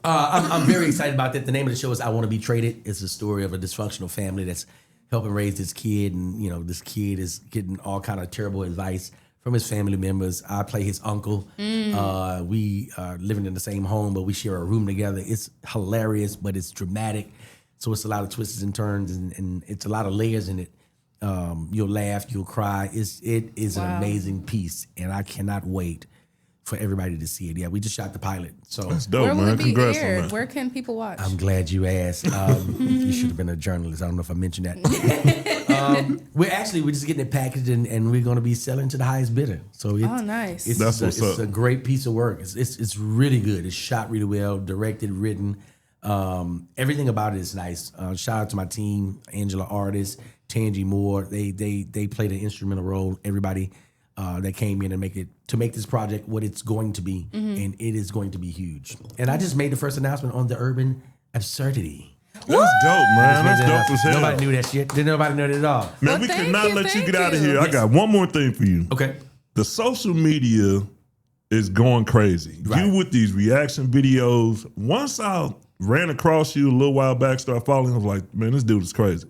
I'm very excited about that. The name of the show is I Want to Be Traded. It's a story of a dysfunctional family that's helping raise this kid, and this kid is getting all kind of terrible advice from his family members. I play his uncle. We are living in the same home, but we share a room together. It's hilarious, but it's dramatic. So it's a lot of twists and turns, and it's a lot of layers in it. You'll laugh, you'll cry. It is an amazing piece, and I cannot wait for everybody to see it. Yeah, we just shot the pilot. So That's dope, Where will man. it be Congrats on aired? that. Where can people watch? I'm glad you asked. You should have been a journalist. I don't know if I mentioned that. We're just getting it packaged, and we're going to be selling to the highest bidder. So nice. That's a great piece of work. It's really good. It's shot really well, directed, written. Everything about it is nice. Shout out to my team, Angela Artis, Tangi Moore. They played an instrumental role. Everybody that came in and make this project what it's going to be, and it is going to be huge. And I just made the first announcement on the Urban Absurdity. That's dope, man. That's dope as hell. Nobody knew that shit. Didn't nobody know that at all. Man, Well, we thank cannot you, let you thank get out of you. here. I got one more thing for you. Okay. The social media is going crazy. Right. You with these reaction videos. Once I ran across you a little while back, started following, I was like, man, this dude is crazy.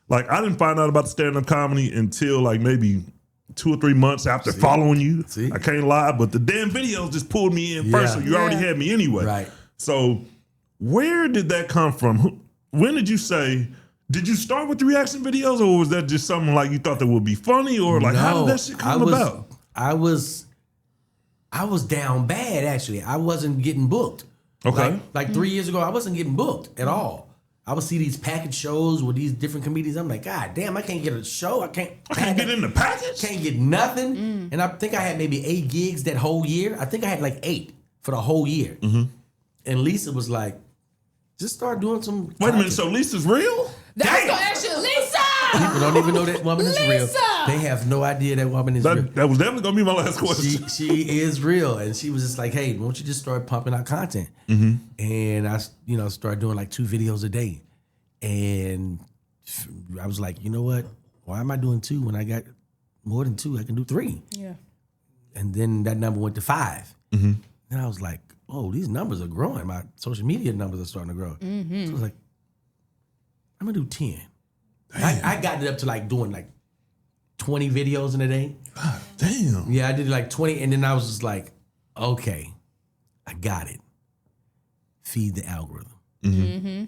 Like, I didn't find out about the stand-up comedy until like maybe 2 or 3 months after following you. See? I can't lie, but the damn videos just pulled me in first, so you already had me anyway. Right. So where did that come from? When did you say, did you start with the reaction videos, or was that just something like you thought that would be funny, or like how did that shit come about? I was down bad, actually. I wasn't getting booked. Okay. Like 3 years ago, I wasn't getting booked at all. I would see these package shows with these different comedians. I'm like, God damn, I can't get a show. I can't get in the package? Can't get nothing. And I think I had maybe 8 gigs that whole year. I think I had like 8 for the whole year. And Lesa was like, just start doing some. Wait a minute, so Lisa's real? That's gonna actually Lesa. People don't even know that woman is real. Lisa! They have no idea that woman is real. That was definitely gonna be my last question. She is real, and she was just like, "Hey, why don't you just start pumping out content?" And I, started doing like 2 videos a day, and I was like, you know what? Why am I doing 2 when I got more than 2? I can do 3. Yeah. And then that number went to 5, and I was like, oh, these numbers are growing. My social media numbers are starting to grow. So I was like, I'm gonna do 10. I got it up to like doing like 20 videos in a day. God damn. Yeah, I did like 20, and then I was just like, okay, I got it. Feed the algorithm.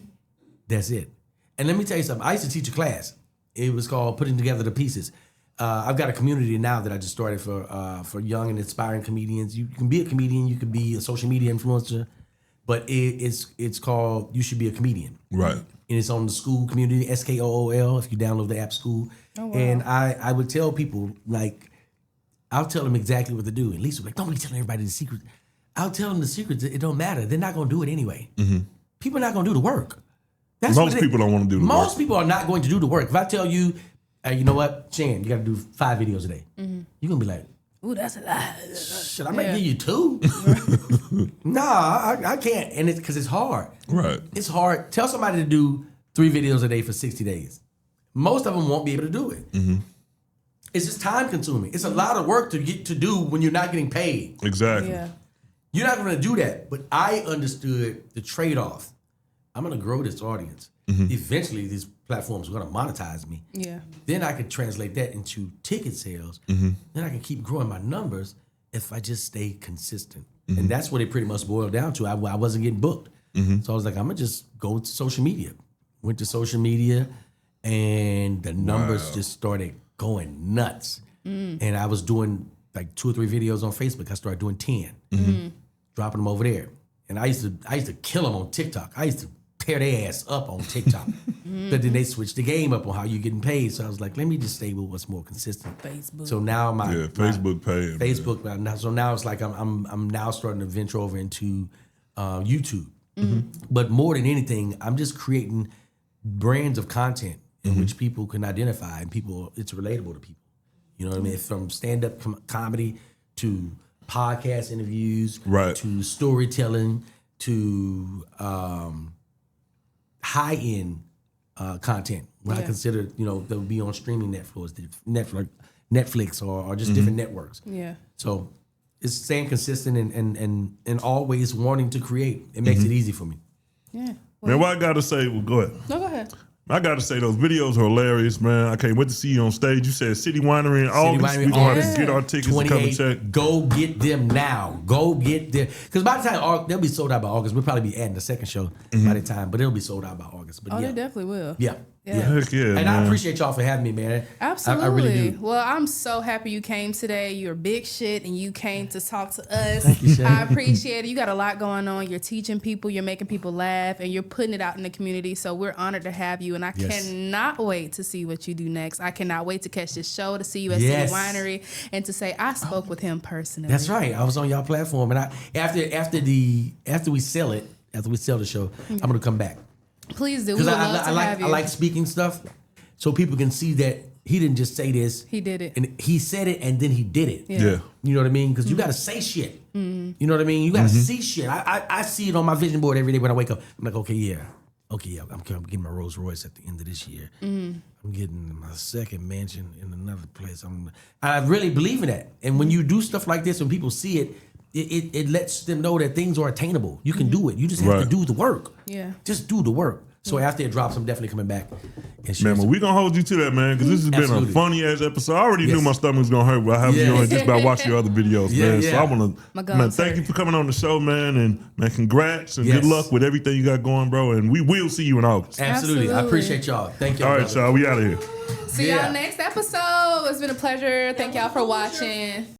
That's it. And let me tell you something. I used to teach a class. It was called Putting Together the Pieces. I've got a community now that I just started for young and aspiring comedians. You can be a comedian, you can be a social media influencer, but it's called You Should Be a Comedian. Right. And it's on the school community, SKOOL, if you download the app School. Oh, wow. And I would tell people, like, I'll tell them exactly what to do. And Lisa was like, don't be telling everybody the secret. I'll tell them the secrets. It don't matter. They're not going to do it anyway. People are not going to do the work. That's Most people don't want to do the work. Most people are not going to do the work. If I tell you, you know what, Shan, you got to do 5 videos a day. You're going to be like, Ooh, that's a lot. shit, I might give you 2. Nah, I can't. And it's because it's hard. Right. It's hard. Tell somebody to do 3 videos a day for 60 days. Most of them won't be able to do it. It's just time consuming. It's a lot of work to get to do when you're not getting paid. Exactly. Yeah. You're not going to do that. But I understood the trade-off. I'm going to grow this audience. Eventually, these platforms are going to monetize me. Yeah. Then I could translate that into ticket sales. Then I can keep growing my numbers if I just stay consistent. And that's what it pretty much boiled down to. I wasn't getting booked. So I was like, I'm going to just go to social media. Went to social media, and the numbers just started going nuts. And I was doing like 2 or 3 videos on Facebook. I started doing 10, dropping them over there. And I used to kill them on TikTok. I used to tear their ass up on TikTok. But then they switched the game up on how you're getting paid. So I was like, let me just stay with what's more consistent. Facebook. So now Facebook paying. Facebook. So now it's like I'm now starting to venture over into YouTube. But more than anything, I'm just creating brands of content in which people can identify, and it's relatable to people. You know what I mean? From stand-up comedy to podcast interviews, right, to storytelling, to high-end content. What I consider, that would be on streaming Netflix or just different networks. Yeah. So it's staying consistent and always wanting to create. It makes it easy for me. Yeah. Man, what I gotta say, well, go ahead. No, go ahead. I gotta say, those videos are hilarious, man. I can't wait to see you on stage. You said City Winery in August. We're gonna have to get our tickets and come and check. Go get them now. Go get them. Because by the time they'll be sold out by August. We'll probably be adding a second show by the time, but it'll be sold out by August. But They definitely will. Yeah. Heck yeah, and man. I appreciate y'all for having me, man. Absolutely. I really do. Well, I'm so happy you came today. You're big shit, and you came to talk to us. Thank you, Shay. I appreciate it. You got a lot going on. You're teaching people, you're making people laugh, and you're putting it out in the community. So we're honored to have you, and I cannot wait to see what you do next. I cannot wait to catch this show, to see you at City Winery, and to say I spoke with him personally. That's right. I was on y'all platform, and after we sell the show, I'm gonna come back. Please do. We would love to have you. I like speaking stuff, so people can see that he didn't just say this. He did it. And he said it, and then he did it. Yeah. You know what I mean? Because you got to say shit. You know what I mean? You got to see shit. I see it on my vision board every day when I wake up. I'm like, okay, yeah. I'm getting my Rolls Royce at the end of this year. I'm getting my second mansion in another place. I really believe in that. And when you do stuff like this, when people see it, it lets them know that things are attainable. You can do it. You just have to do the work. Yeah. Just do the work. So after it drops, I'm definitely coming back. Man, well, we're going to hold you to that, man, because this has been a funny-ass episode. I already knew my stomach was going to hurt by having you on just by watching your other videos, man. So I want to, man, thank you for coming on the show, man, and, man, congrats and good luck with everything you got going, bro, and we will see you in August. Absolutely. I appreciate y'all. Thank y'all. All right, y'all, we out of here. See y'all next episode. It's been a pleasure. Thank y'all for watching.